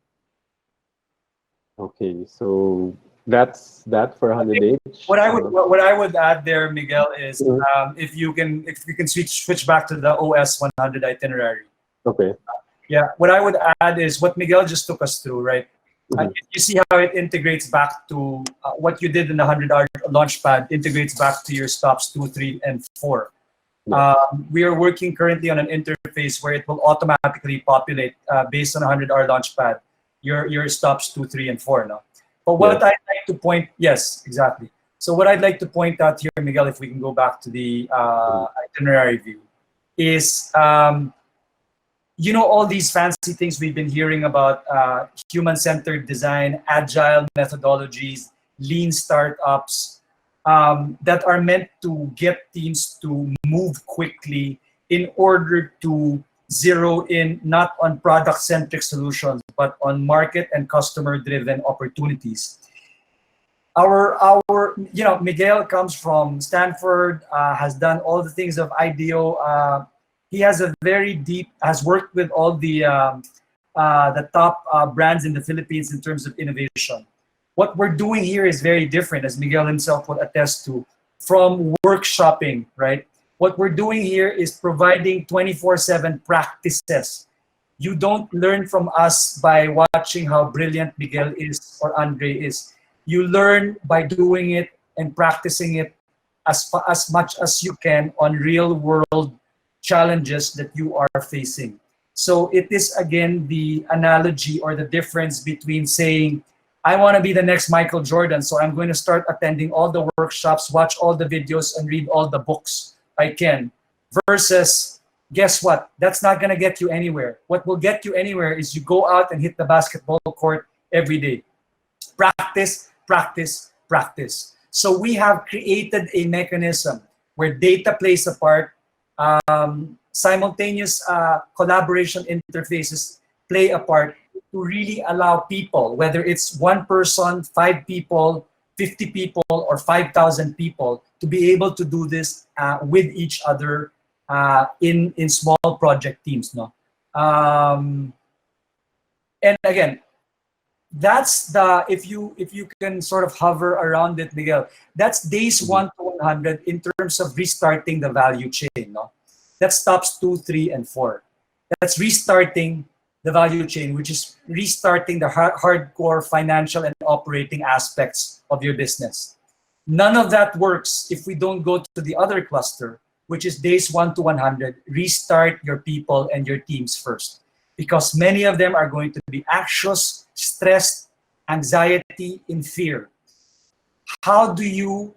Okay, so that's that for 100H. What I would add there, Miguel, is if you can switch back to the OS 100 itinerary. Okay. Yeah, what I would add is what Miguel just took us through, right? You see how it integrates back to what you did in the 100R Launchpad, integrates back to your stops 2, 3, and 4. Yeah. We are working currently on an interface where it will automatically populate based on 100R Launchpad your stops 2, 3, and 4. No? But what I'd like to point, yes, exactly. So what I'd like to point out here, Miguel, if we can go back to the itinerary view, is all these fancy things we've been hearing about human-centered design, agile methodologies, lean startups that are meant to get teams to move quickly in order to zero in not on product-centric solutions, but on market and customer-driven opportunities. Miguel comes from Stanford, has done all the things of IDEO. He has a very deep, has worked with all the top brands in the Philippines in terms of innovation. What we're doing here is very different, as Miguel himself will attest to, from workshopping, right? What we're doing here is providing 24/7 practices. You don't learn from us by watching how brilliant Miguel is or Andre is. You learn by doing it and practicing it as much as you can on real world challenges that you are facing. So it is again the analogy or the difference between saying, I want to be the next Michael Jordan, so I'm going to start attending all the workshops, watch all the videos, and read all the books I can. Versus, guess what? That's not going to get you anywhere. What will get you anywhere is you go out and hit the basketball court every day. Practice, practice, practice. So we have created a mechanism where data plays a part, simultaneous collaboration interfaces play a part to really allow people, whether it's one person, 5 people, 50 people, or 5,000 people, to be able to do this with each other in small project teams. No, and again, that's the if you can sort of hover around it, Miguel. That's days 1 to 100 in terms of restarting the value chain. No, that's stops 2, 3, and 4. That's restarting the value chain, which is restarting the hardcore financial and operating aspects of your business. None of that works if we don't go to the other cluster, which is days 1 to 100. Restart your people and your teams first, because many of them are going to be anxious, stressed, anxiety, in fear. How do you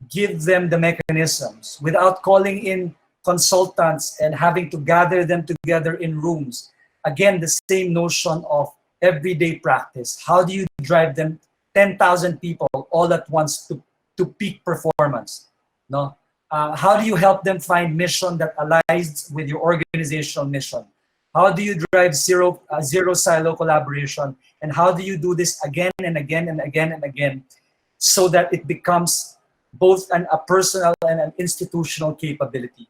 give them the mechanisms without calling in consultants and having to gather them together in rooms? Again, the same notion of everyday practice. How do you drive them, 10,000 people all at once to peak performance? No? How do you help them find mission that aligns with your organizational mission? How do you drive zero silo collaboration? And how do you do this again and again and again and again so that it becomes both a personal and an institutional capability?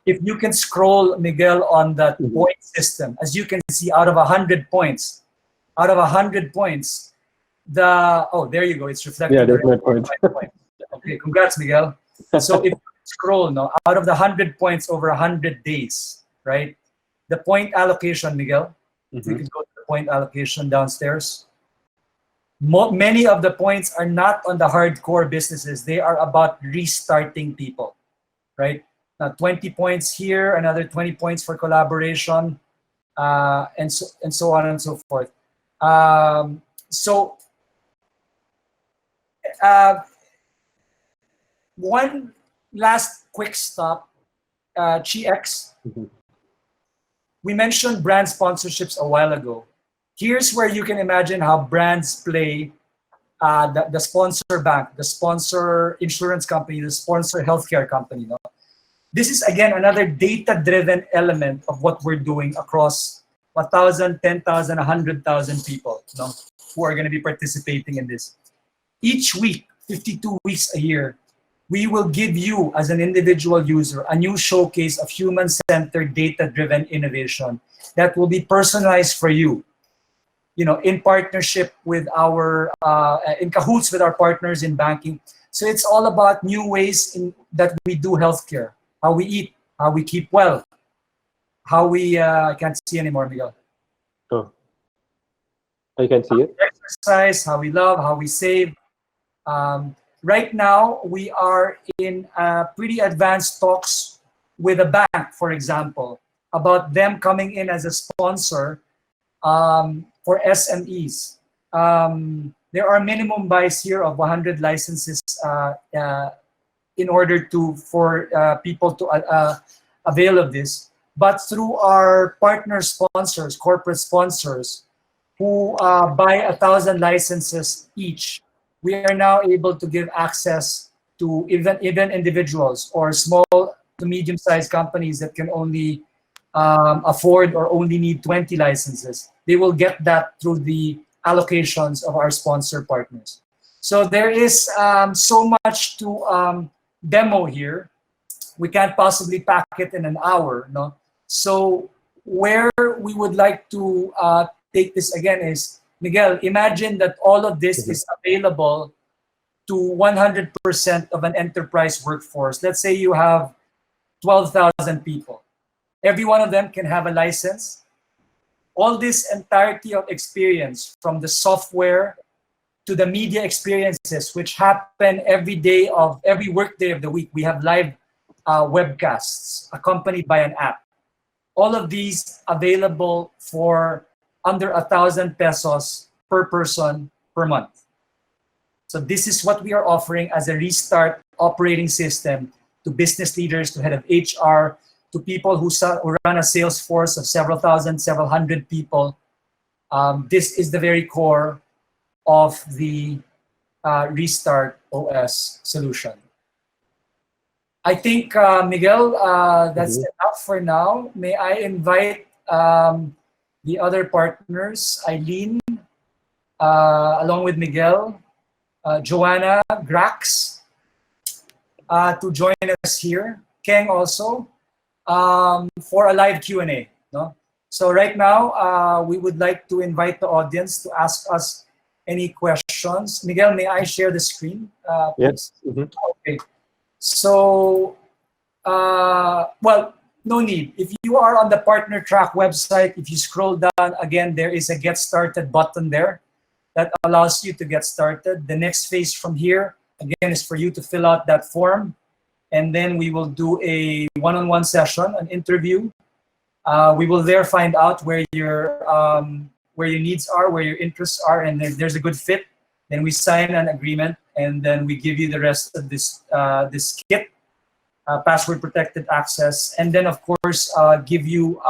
If you can scroll, Miguel, on that point system, as you can see, out of 100 points, there you go, it's reflected. Yeah, there's my point. Okay, congrats, Miguel. So if you scroll now, out of the 100 points over 100 days, right? The point allocation, Miguel, if we could go to the point allocation downstairs. Many of the points are not on the hardcore businesses. They are about restarting people, right? Now, 20 points here, another 20 points for collaboration, and so on and so forth. One last quick stop, ChiX. We mentioned brand sponsorships a while ago. Here's where you can imagine how brands play the sponsor bank, the sponsor insurance company, the sponsor healthcare company. No? This is, again, another data-driven element of what we're doing across 1,000, 10,000, 100,000 people, no, who are going to be participating in this. Each week, 52 weeks a year, we will give you, as an individual user, a new showcase of human-centered, data-driven innovation that will be personalized for you, in partnership with in cahoots with our partners in banking. So it's all about new ways that we do healthcare. How we eat, how we keep well, how we, I can't see anymore, Miguel. Oh, you can see it? Exercise, how we love, how we save. Right now, we are in pretty advanced talks with a bank, for example, about them coming in as a sponsor for SMEs. There are minimum buys here of 100 licenses in order for people to avail of this. But through our partner sponsors, corporate sponsors, who buy 1,000 licenses each, we are now able to give access to even individuals or small to medium-sized companies that can only afford or only need 20 licenses, they will get that through the allocations of our sponsor partners. So there is so much to demo here. We can't possibly pack it in an hour, no? So where we would like to take this again is, Miguel, imagine that all of this is available to 100% of an enterprise workforce. Let's say you have 12,000 people. Every one of them can have a license. All this entirety of experience, from the software to the media experiences, which happen every day of every workday of the week. We have live webcasts accompanied by an app. All of these available for under 1,000 pesos per person per month. So this is what we are offering as a Restart operating system to business leaders, to head of HR, to people who run a sales force of several thousand, several hundred people. This is the very core of the Restart OS solution. I think, Miguel, that's enough for now. May I invite the other partners, Eileen, along with Miguel, Joanna, Grax, to join us here. Keng also, for a live Q&A. No? So right now, we would like to invite the audience to ask us any questions. Miguel, may I share the screen? Yes. Okay. So, well, no need. If you are on the Partner Track website, if you scroll down, again, there is a Get Started button there that allows you to get started. The next phase from here, again, is for you to fill out that form. And then we will do a one-on-one session, an interview. We will there find out where your needs are, where your interests are, and if there's a good fit, then we sign an agreement, and then we give you the rest of this kit, password protected access, and then of course give you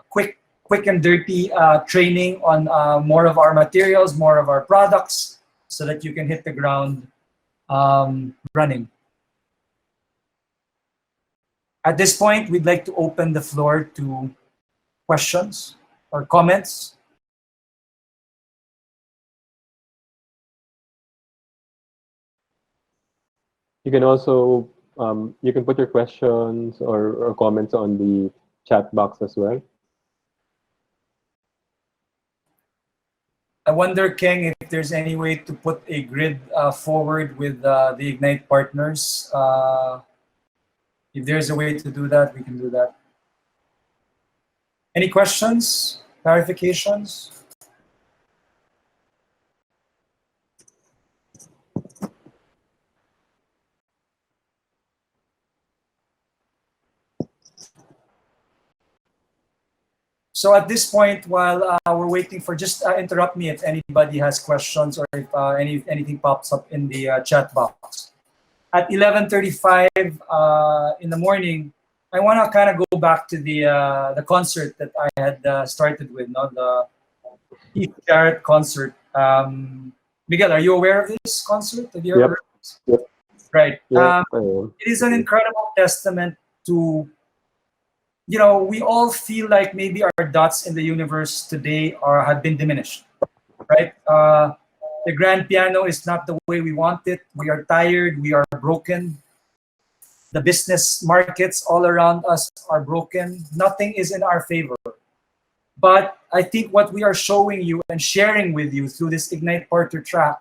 quick and dirty training on more of our materials, more of our products, so that you can hit the ground running. At this point, we'd like to open the floor to questions or comments. You can also you can put your questions or comments on the chat box as well. I wonder, Keng, if there's any way to put a grid forward with the Ignite partners. If there's a way to do that, we can do that. Any questions, clarifications? So at this point, while we're waiting for, just interrupt me if anybody has questions or if anything pops up in the chat box. At 11:35 in the morning, I want to kind of go back to the concert that I had started with, no? The Keith Jarrett concert. Miguel, are you aware of this concert? Have you ever heard of this? Yep. Right. Yeah, It is an incredible testament to, you know, we all feel like maybe our dots in the universe today have been diminished, right? The grand piano is not the way we want it. We are tired. We are broken. The business markets all around us are broken. Nothing is in our favor. But I think what we are showing you and sharing with you through this Ignite Partner Track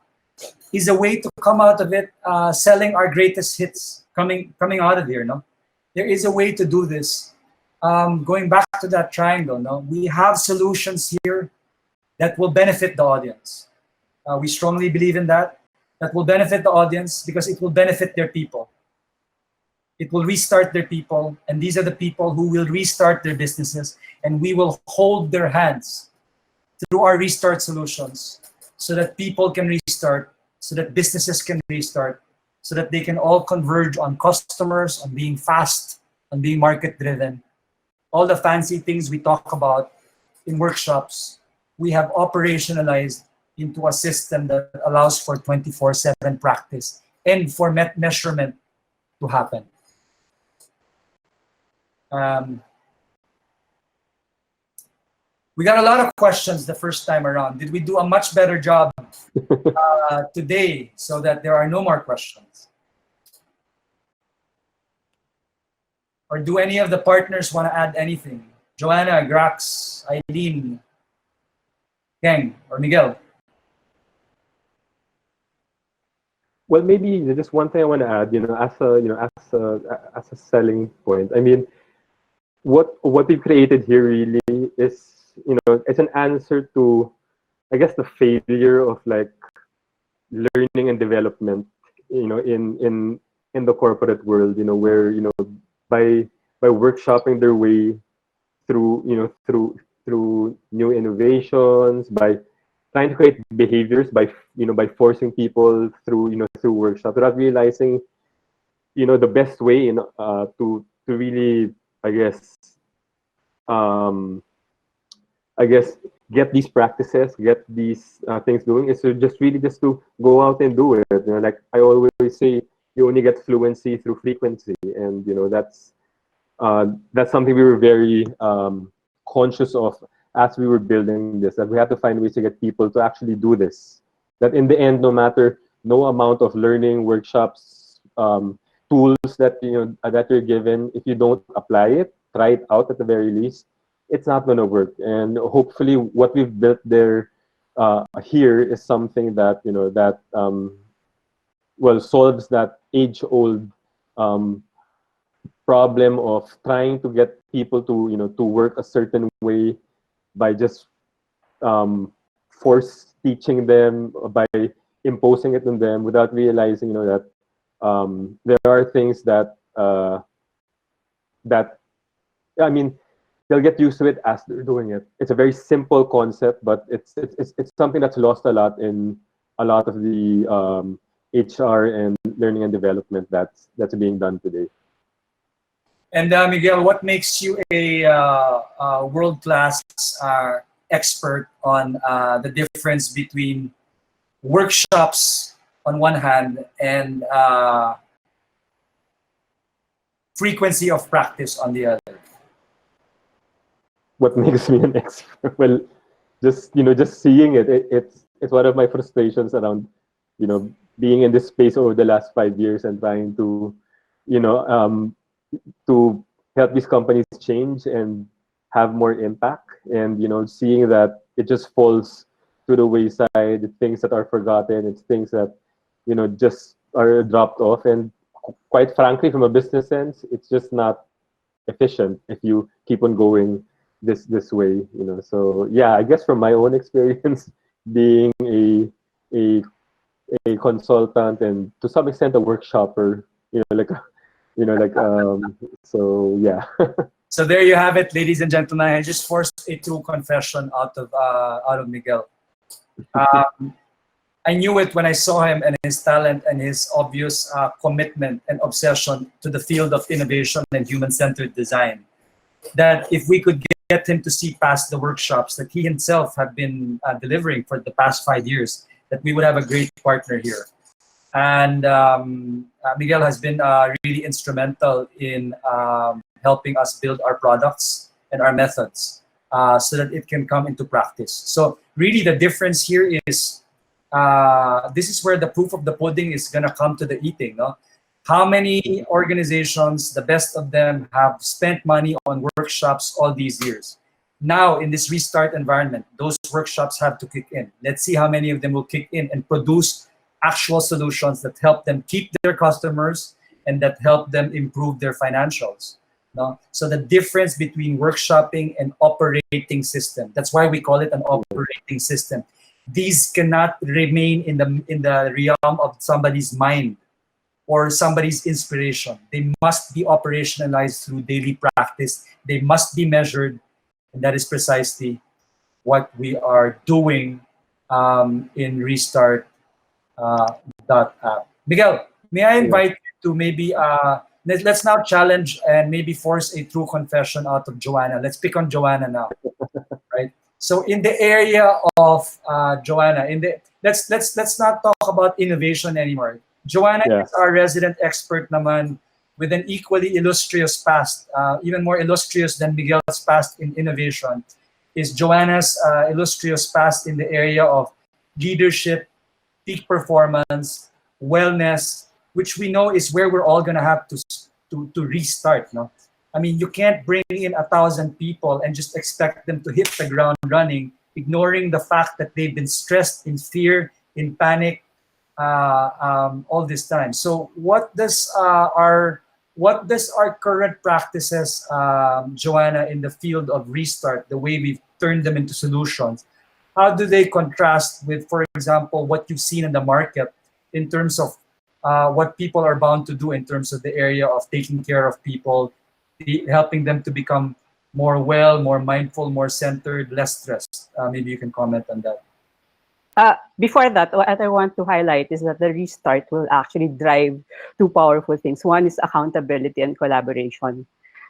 is a way to come out of it, selling our greatest hits, coming out of here. No, there is a way to do this. Going back to that triangle, no, we have solutions here that will benefit the audience. We strongly believe in that will benefit the audience because it will benefit their people. It will restart their people, and these are the people who will restart their businesses, and we will hold their hands through our restart solutions so that people can restart, so that businesses can restart, so that they can all converge on customers, on being fast, on being market-driven. All the fancy things we talk about in workshops, we have operationalized into a system that allows for 24/7 practice and for measurement to happen. Um, we got a lot of questions the first time around. Did we do a much better job today so that there are no more questions? Or do any of the partners want to add anything? Joanna, Grax, Eileen, Keng, or Miguel? Well, maybe just one thing I want to add, as a selling point. I mean, what we've created here really is, it's an answer to, I guess, the failure of like learning and development, in the corporate world, where by workshopping their way through new innovations, by trying to create behaviors, by forcing people through workshops, without realizing the best way to really, I guess, get these practices, get these things doing, is to just to go out and do it. Like I always say, you only get fluency through frequency, and that's something we were very conscious of as we were building this, that we have to find ways to get people to actually do this. That in the end, no amount of learning, workshops, tools that that you're given, if you don't apply it, try it out at the very least, it's not going to work. And hopefully, what we've built there here is something that solves that age-old problem of trying to get people to work a certain way by just force teaching them, by imposing it on them without realizing that there are things that I mean, they'll get used to it as they're doing it. It's a very simple concept, but it's something that's lost a lot in a lot of the HR and learning and development that's being done today. And Miguel, what makes you a world-class expert on the difference between workshops on one hand and frequency of practice on the other? What makes me an expert? Well, just seeing it's one of my frustrations around being in this space over the last 5 years and trying to to help these companies change and have more impact, and seeing that it just falls to the wayside, things that are forgotten, it's things that just are dropped off, and quite frankly, from a business sense, it's just not efficient if you keep on going this way. So yeah, I guess from my own experience being a consultant and to some extent a workshopper, so yeah. So there you have it, ladies and gentlemen. I just forced a true confession out of Miguel. I knew it when I saw him and his talent and his obvious commitment and obsession to the field of innovation and human-centered design, that if we could get him to see past the workshops that he himself have been delivering for the past 5 years, that we would have a great partner here. And Miguel has been really instrumental in helping us build our products and our methods so that it can come into practice. So really the difference here is, this is where the proof of the pudding is gonna come to the eating. No? How many organizations, the best of them, have spent money on workshops all these years? Now, in this restart environment, those workshops have to kick in. Let's see how many of them will kick in and produce actual solutions that help them keep their customers and that help them improve their financials. No? So the difference between workshopping and operating system, that's why we call it an operating system. These cannot remain in the realm of somebody's mind or somebody's inspiration. They must be operationalized through daily practice. They must be measured, and that is precisely what we are doing in Restart .app. Miguel, may I invite you to maybe, let's now challenge and maybe force a true confession out of Joanna. Let's pick on Joanna now, right? So in the area of Joanna, let's not talk about innovation anymore. Joanna is our resident expert naman with an equally illustrious past, even more illustrious than Miguel's past in innovation, is Joanna's illustrious past in the area of leadership, peak performance, wellness, which we know is where we're all going to have to restart. No, I mean, you can't bring in 1,000 people and just expect them to hit the ground running, ignoring the fact that they've been stressed, in fear, in panic, all this time. So, what does our current practices, Joanna, in the field of restart, the way we've turned them into solutions, how do they contrast with, for example, what you've seen in the market in terms of what people are bound to do in terms of the area of taking care of people, helping them to become more well, more mindful, more centered, less stressed? Maybe you can comment on that. Before that, what I want to highlight is that the restart will actually drive two powerful things. One is accountability and collaboration.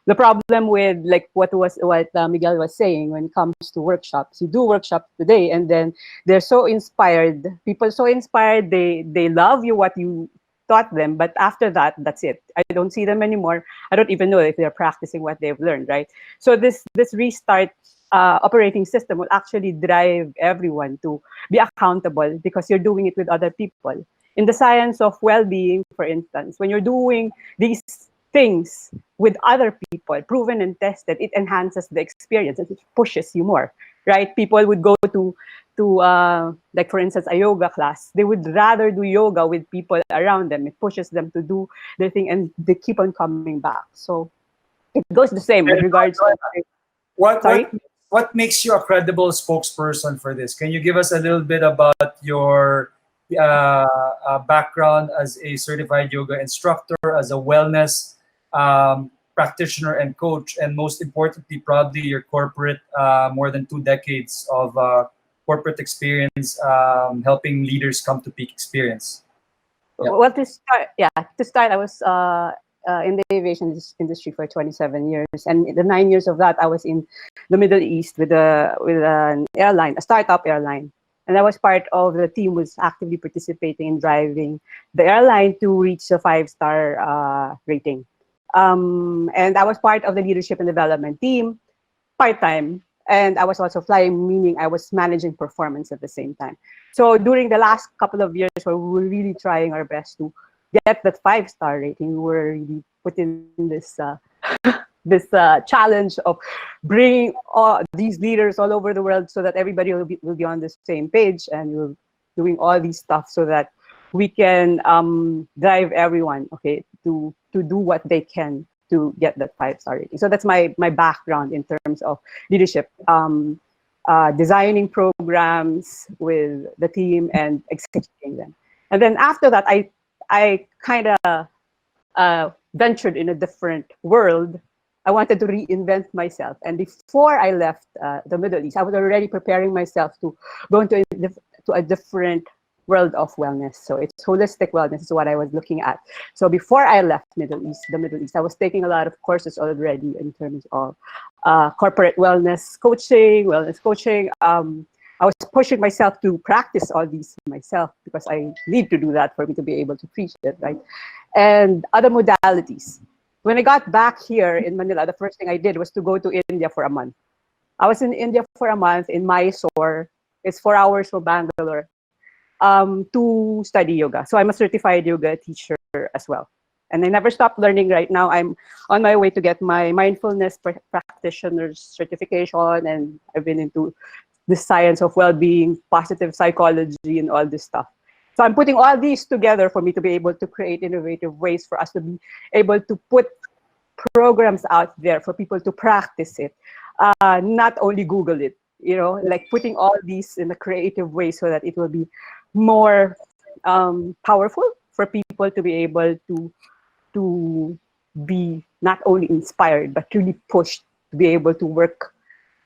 The problem with like what Miguel was saying when it comes to workshops, you do workshops today and then they're so inspired, people so inspired, they love you what you taught them, but after that, that's it. I don't see them anymore. I don't even know if they're practicing what they've learned, right? So this restart operating system will actually drive everyone to be accountable because you're doing it with other people. In the science of well-being, for instance, when you're doing these things with other people, proven and tested, it enhances the experience and it pushes you more, right? People would go to like, for instance, a yoga class. They would rather do yoga with people around them. It pushes them to do their thing and they keep on coming back. So it goes the same with regards to... What makes you a credible spokesperson for this? Can you give us a little bit about your background as a certified yoga instructor, as a wellness practitioner and coach, and most importantly, probably your corporate, more than 2 decades of corporate experience, helping leaders come to peak experience? Yeah. Well, to start, I was in the aviation industry for 27 years, and the 9 years of that, I was in the Middle East with an airline, a startup airline, and I was part of the team who was actively participating in driving the airline to reach a 5-star rating. And I was part of the leadership and development team, part-time, and I was also flying, meaning I was managing performance at the same time. So during the last couple of years, where we were really trying our best to get that 5-star rating, we were really put in this challenge of bringing all these leaders all over the world so that everybody will be on the same page, and we're doing all these stuff so that we can drive everyone, okay, to do what they can to get that 5-star rating. So that's my background in terms of leadership, designing programs with the team and executing them. And then after that, I kind of ventured in a different world. I wanted to reinvent myself. And before I left the Middle East, I was already preparing myself to go into a different world of wellness. So it's holistic wellness is what I was looking at. So before I left the Middle East, I was taking a lot of courses already in terms of corporate wellness coaching. I was pushing myself to practice all these myself because I need to do that for me to be able to preach it, right? And other modalities. When I got back here in Manila, the first thing I did was to go to India for a month. I was in India for a month in Mysore. It's 4 hours from Bangalore, to study yoga. So I'm a certified yoga teacher as well. And I never stopped learning. Right now, I'm on my way to get my mindfulness practitioner's certification, and I've been into the science of well-being, positive psychology, and all this stuff. So I'm putting all these together for me to be able to create innovative ways for us to be able to put programs out there for people to practice it, not only Google it, you know, like putting all these in a creative way so that it will be more powerful for people to be able to be not only inspired, but really pushed to be able to work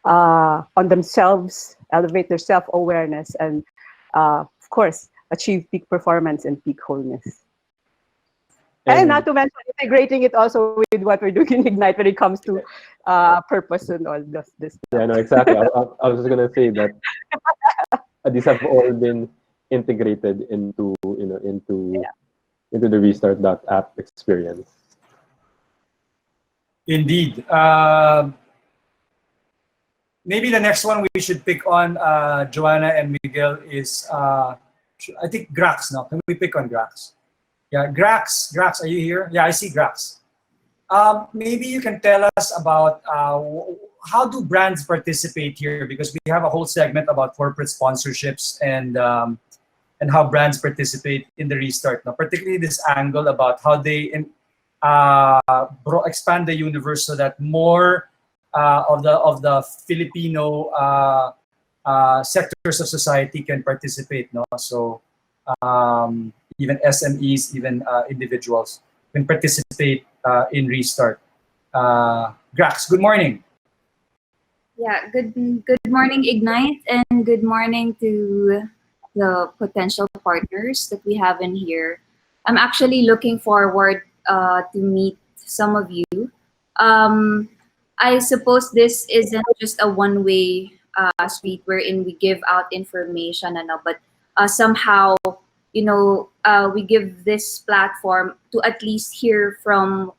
on themselves, elevate their self-awareness, and of course, achieve peak performance and peak wholeness. And not to mention integrating it also with what we're doing in Ignite when it comes to purpose and all this stuff. Yeah, no, exactly. I was just gonna say that these have all been integrated into the Restart app experience. Indeed. Maybe the next one we should pick on, Joanna and Miguel, is I think Grax. No, can we pick on Grax? Yeah, Grax. Grax, are you here? Yeah, I see Grax. Maybe you can tell us about how do brands participate here, because we have a whole segment about corporate sponsorships and how brands participate in the restart. Now, particularly this angle about how they expand the universe so that more of the Filipino sectors of society can participate. No, so even SMEs, even individuals can participate in Restart. Grax, good morning. Yeah, good morning, Ignite, and good morning to the potential partners that we have in here. I'm actually looking forward to meet some of you. I suppose this isn't just a one-way street wherein we give out information, but somehow, we give this platform to at least hear from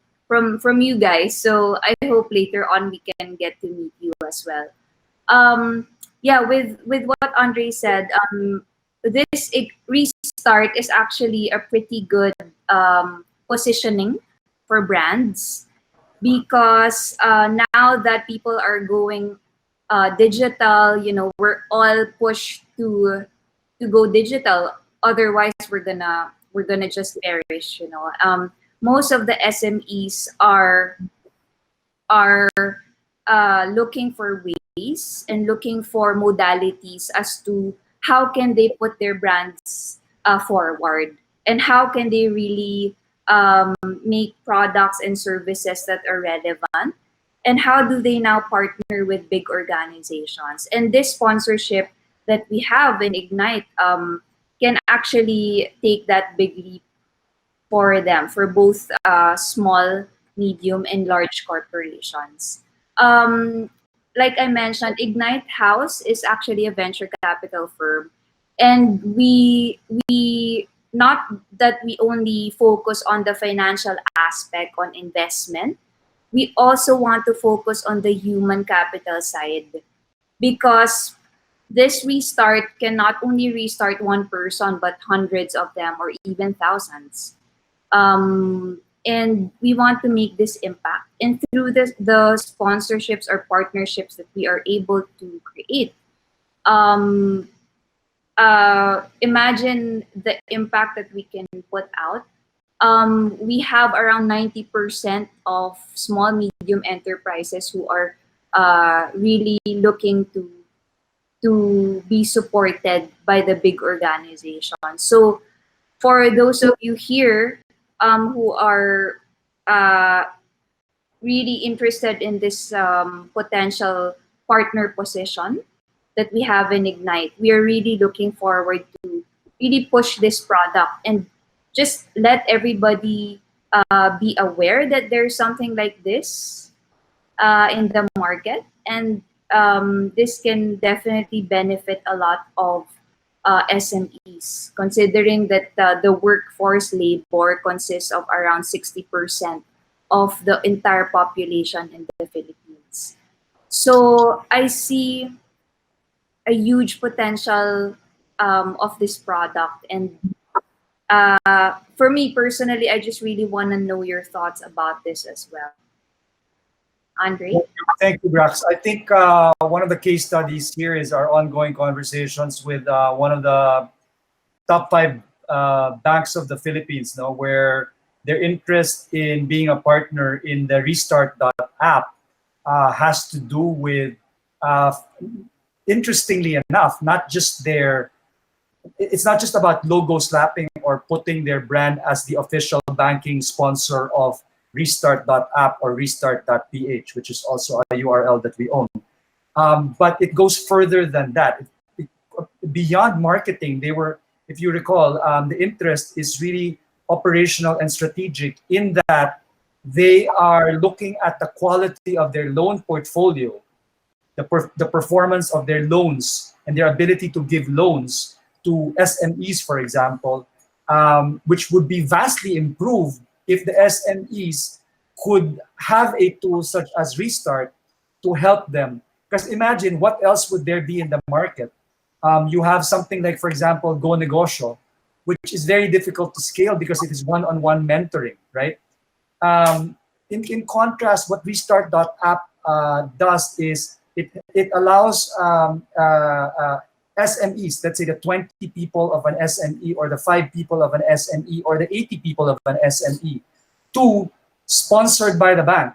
you guys. So I hope later on we can get to meet you as well. Yeah, with what Andre said, this restart is actually a pretty good positioning for brands, because now that people are going digital, we're all pushed to go digital. Otherwise, we're gonna just perish. Most of the SMEs are looking for ways and looking for modalities as to how can they put their brands forward, and how can they really make products and services that are relevant, and how do they now partner with big organizations. And this sponsorship that we have in Ignite can actually take that big leap for them, for both small, medium, and large corporations. Like I mentioned, Ignite House is actually a venture capital firm, and we not that we only focus on the financial aspect, on investment. We also want to focus on the human capital side, because this restart can not only restart one person, but hundreds of them, or even thousands. And we want to make this impact. And through the sponsorships or partnerships that we are able to create, imagine the impact that we can put out. We have around 90% of small, medium enterprises who are really looking to be supported by the big organizations. So for those of you here who are really interested in this potential partner position that we have in Ignite, we are really looking forward to really push this product and just let everybody be aware that there's something like this in the market. And this can definitely benefit a lot of SMEs, considering that the workforce labor consists of around 60% of the entire population in the Philippines. So I see a huge potential of this product. And for me personally, I just really want to know your thoughts about this as well. Andre? Thank you, Grax. I think one of the case studies here is our ongoing conversations with one of the top 5 banks of the Philippines, where their interest in being a partner in the Restart.app has to do with, interestingly enough, it's not just about logo slapping or putting their brand as the official banking sponsor of Restart.app or Restart.ph, which is also a URL that we own. But it goes further than that. Beyond marketing, if you recall, the interest is really operational and strategic, in that they are looking at the quality of their loan portfolio, the performance of their loans, and their ability to give loans to SMEs, for example, which would be vastly improved if the SMEs could have a tool such as Restart to help them. Because imagine what else would there be in the market. You have something like, for example, Go Negosyo, which is very difficult to scale because it is one-on-one mentoring, right? In contrast, what Restart.app does is it allows SMEs, let's say the 20 people of an SME or the 5 people of an SME or the 80 people of an SME, to, sponsored by the bank,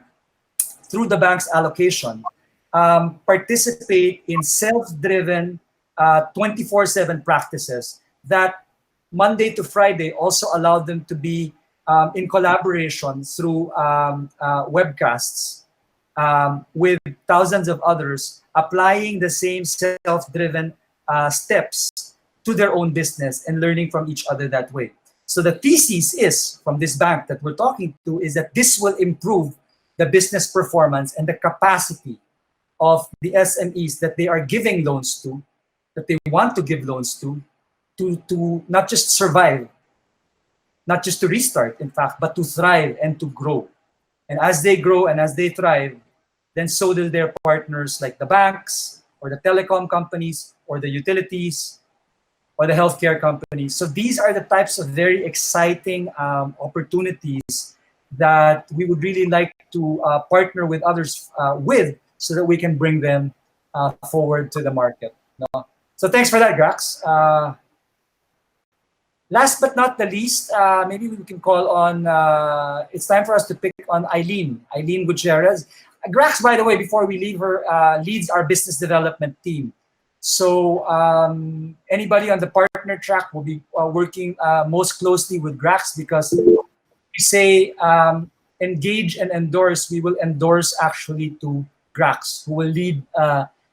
through the bank's allocation, participate in self-driven 24/7 practices that Monday to Friday also allow them to be in collaboration through webcasts with thousands of others, applying the same self-driven steps to their own business and learning from each other that way. So the thesis is, from this bank that we're talking to, is that this will improve the business performance and the capacity of the SMEs that they are giving loans to, that they want to give loans to not just survive, not just to restart, in fact, but to thrive and to grow. And as they grow and as they thrive, then so do their partners like the banks or the telecom companies or the utilities or the healthcare companies. So these are the types of very exciting opportunities that we would really like to partner with others with, so that we can bring them forward to the market. No? So thanks for that, Grax. Last but not the least, maybe we can call on, it's time for us to pick on Eileen Gutierrez. Grax, by the way, before we leave her, leads our business development team. So anybody on the partner track will be working most closely with Grax, because we say engage and endorse, we will endorse actually to Grax, who will lead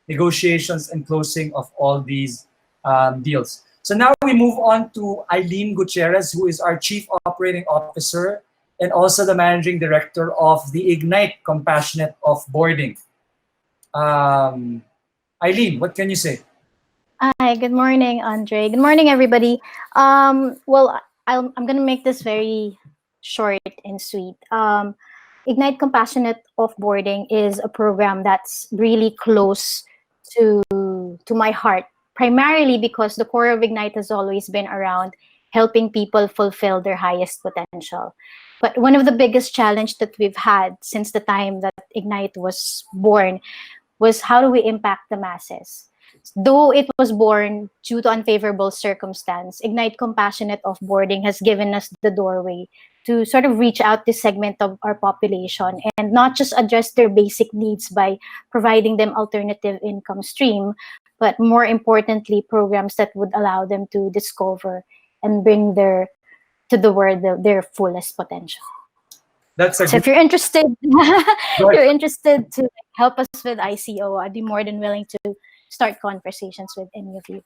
negotiations and closing of all these deals. So now we move on to Eileen Gutierrez, who is our Chief Operating Officer and also the Managing Director of the Ignite Compassionate Offboarding. Eileen, what can you say? Hi, good morning, Andre. Good morning, everybody. Well, I'm going to make this very short and sweet. Ignite Compassionate Offboarding is a program that's really close to my heart, primarily because the core of Ignite has always been around helping people fulfill their highest potential. But one of the biggest challenges that we've had since the time that Ignite was born was, how do we impact the masses? Though it was born due to unfavorable circumstance, Ignite Compassionate Offboarding has given us the doorway to sort of reach out this segment of our population and not just address their basic needs by providing them alternative income stream, but more importantly, programs that would allow them to discover and bring to the world their fullest potential. That's a So if you're interested, you're interested to help us with ICO, I'd be more than willing to start conversations with any of you.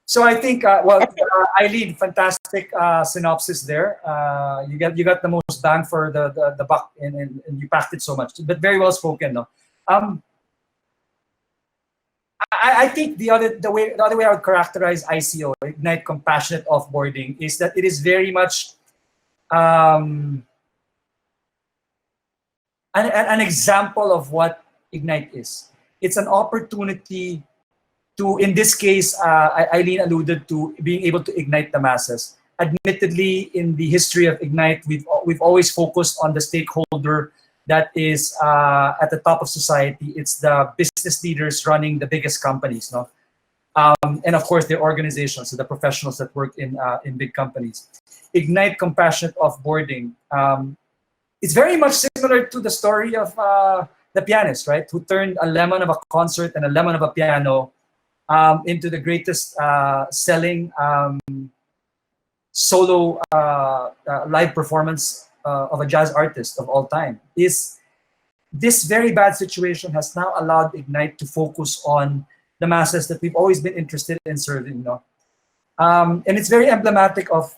So I think, Eileen, fantastic synopsis there. You got the most bang for the buck, and you packed it so much, but very well spoken. No? I think the other way I would characterize ICO, Ignite Compassionate Offboarding, is that it is very much an example of what Ignite is. It's an opportunity to, in this case, Eileen alluded to being able to ignite the masses. Admittedly, in the history of Ignite, we've always focused on the stakeholder that is at the top of society. It's the business leaders running the biggest companies, no? And of course, their organizations, so the professionals that work in big companies. Ignite Compassionate Offboarding. It's very much similar to the story of the pianist, right? Who turned a lemon of a concert and a lemon of a piano into the greatest selling solo live performance of a jazz artist of all time. Is this very bad situation has now allowed Ignite to focus on the masses that we've always been interested in serving, you know? And it's very emblematic of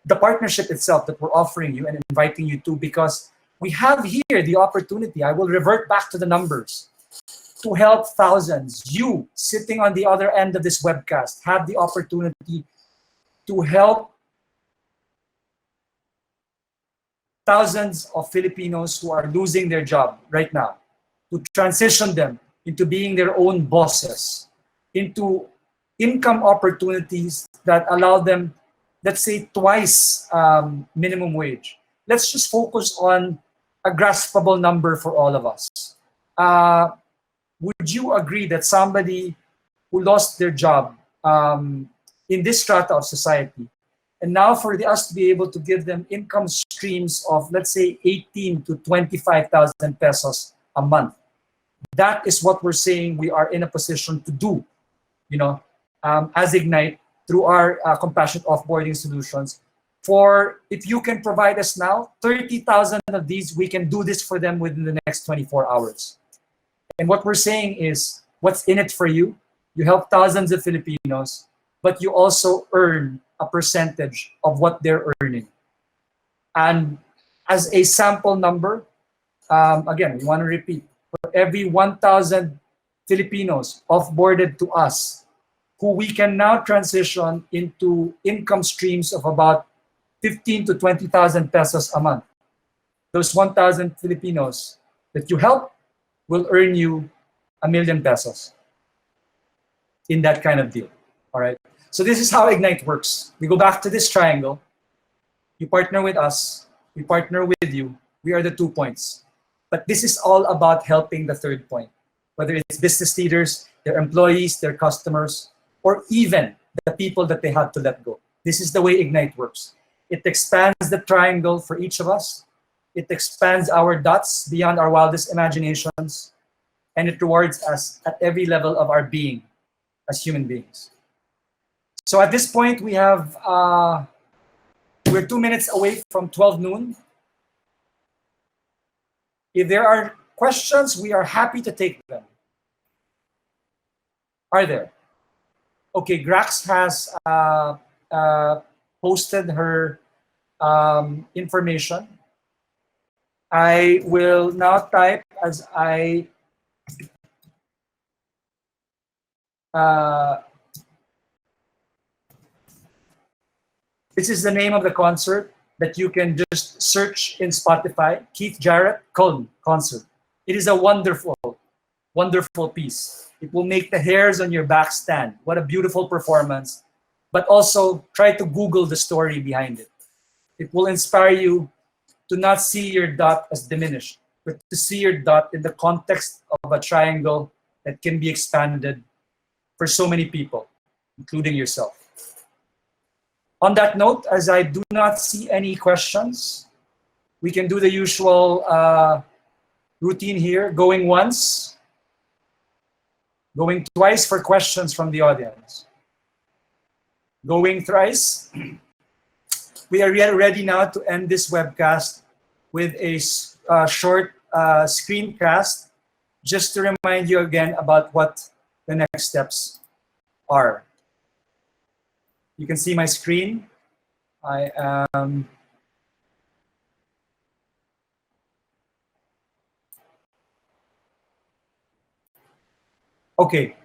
the partnership itself that we're offering you and inviting you to, because we have here the opportunity, I will revert back to the numbers, to help thousands. You, sitting on the other end of this webcast, have the opportunity to help thousands of Filipinos who are losing their job right now, to transition them into being their own bosses, into income opportunities that allow them, let's say, twice minimum wage. Let's just focus on a graspable number for all of us. Would you agree that somebody who lost their job in this strata of society, and now for us to be able to give them income streams of, let's say, 18 to 25,000 pesos a month, that is what we're saying we are in a position to do, as Ignite, through our compassionate offboarding solutions. For if you can provide us now 30,000 of these, we can do this for them within the next 24 hours. And what we're saying is, what's in it for you? You help thousands of Filipinos, but you also earn a percentage of what they're earning. And as a sample number, again, we want to repeat, for every 1,000 Filipinos offboarded to us, who we can now transition into income streams of about 15 to 20,000 pesos a month. Those 1,000 Filipinos that you help will earn you 1,000,000 pesos in that kind of deal. All right. So this is how Ignite works. We go back to this triangle. You partner with us. We partner with you. We are the 2 points. But this is all about helping the third point, whether it's business leaders, their employees, their customers, or even the people that they had to let go. This is the way Ignite works. It expands the triangle for each of us. It expands our dots beyond our wildest imaginations, and it rewards us at every level of our being as human beings. So at this point, we're 2 minutes away from 12 noon. If there are questions, we are happy to take them. Are there? Okay, Grax has posted her information. I will now type as I this is the name of the concert that you can just search in Spotify, Keith Jarrett concert. It is a wonderful, wonderful piece. It will make the hairs on your back stand. What a beautiful performance. But also try to Google the story behind it. It will inspire you to not see your dot as diminished, but to see your dot in the context of a triangle that can be expanded for so many people, including yourself. On that note, as I do not see any questions, we can do the usual routine here, going once, going twice for questions from the audience. Going thrice. We are ready now to end this webcast with a short screencast, just to remind you again about what the next steps are. You can see my screen. I am okay.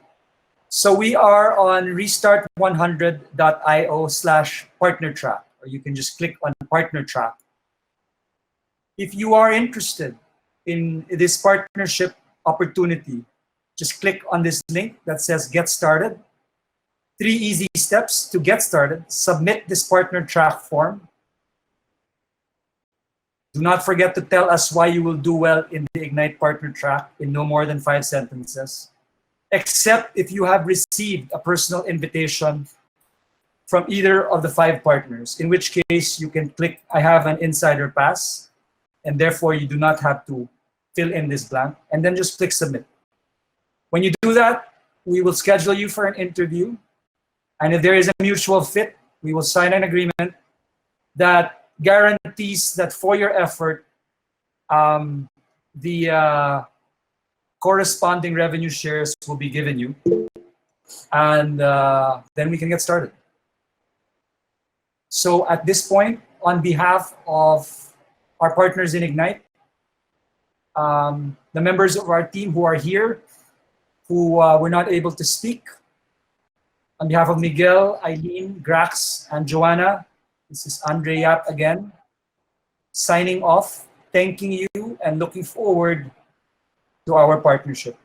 So we are on restart100.io/partner track, or you can just click on partner track. If you are interested in this partnership opportunity, just click on this link that says Get Started. 3 easy steps to get started. Submit this partner track form. Do not forget to tell us why you will do well in the Ignite partner track in no more than 5 sentences, except if you have received a personal invitation from either of the 5 partners, in which case you can click I have an insider pass, and therefore you do not have to fill in this blank, and then just click submit. When you do that, we will schedule you for an interview. And if there is a mutual fit, we will sign an agreement that guarantees that for your effort, the corresponding revenue shares will be given you. And then we can get started. So at this point, on behalf of our partners in Ignite, the members of our team who are here, who were not able to speak, on behalf of Miguel, Eileen, Grax, and Joanna, this is Andre Yap again. signing off, thanking you, and looking forward to our partnership.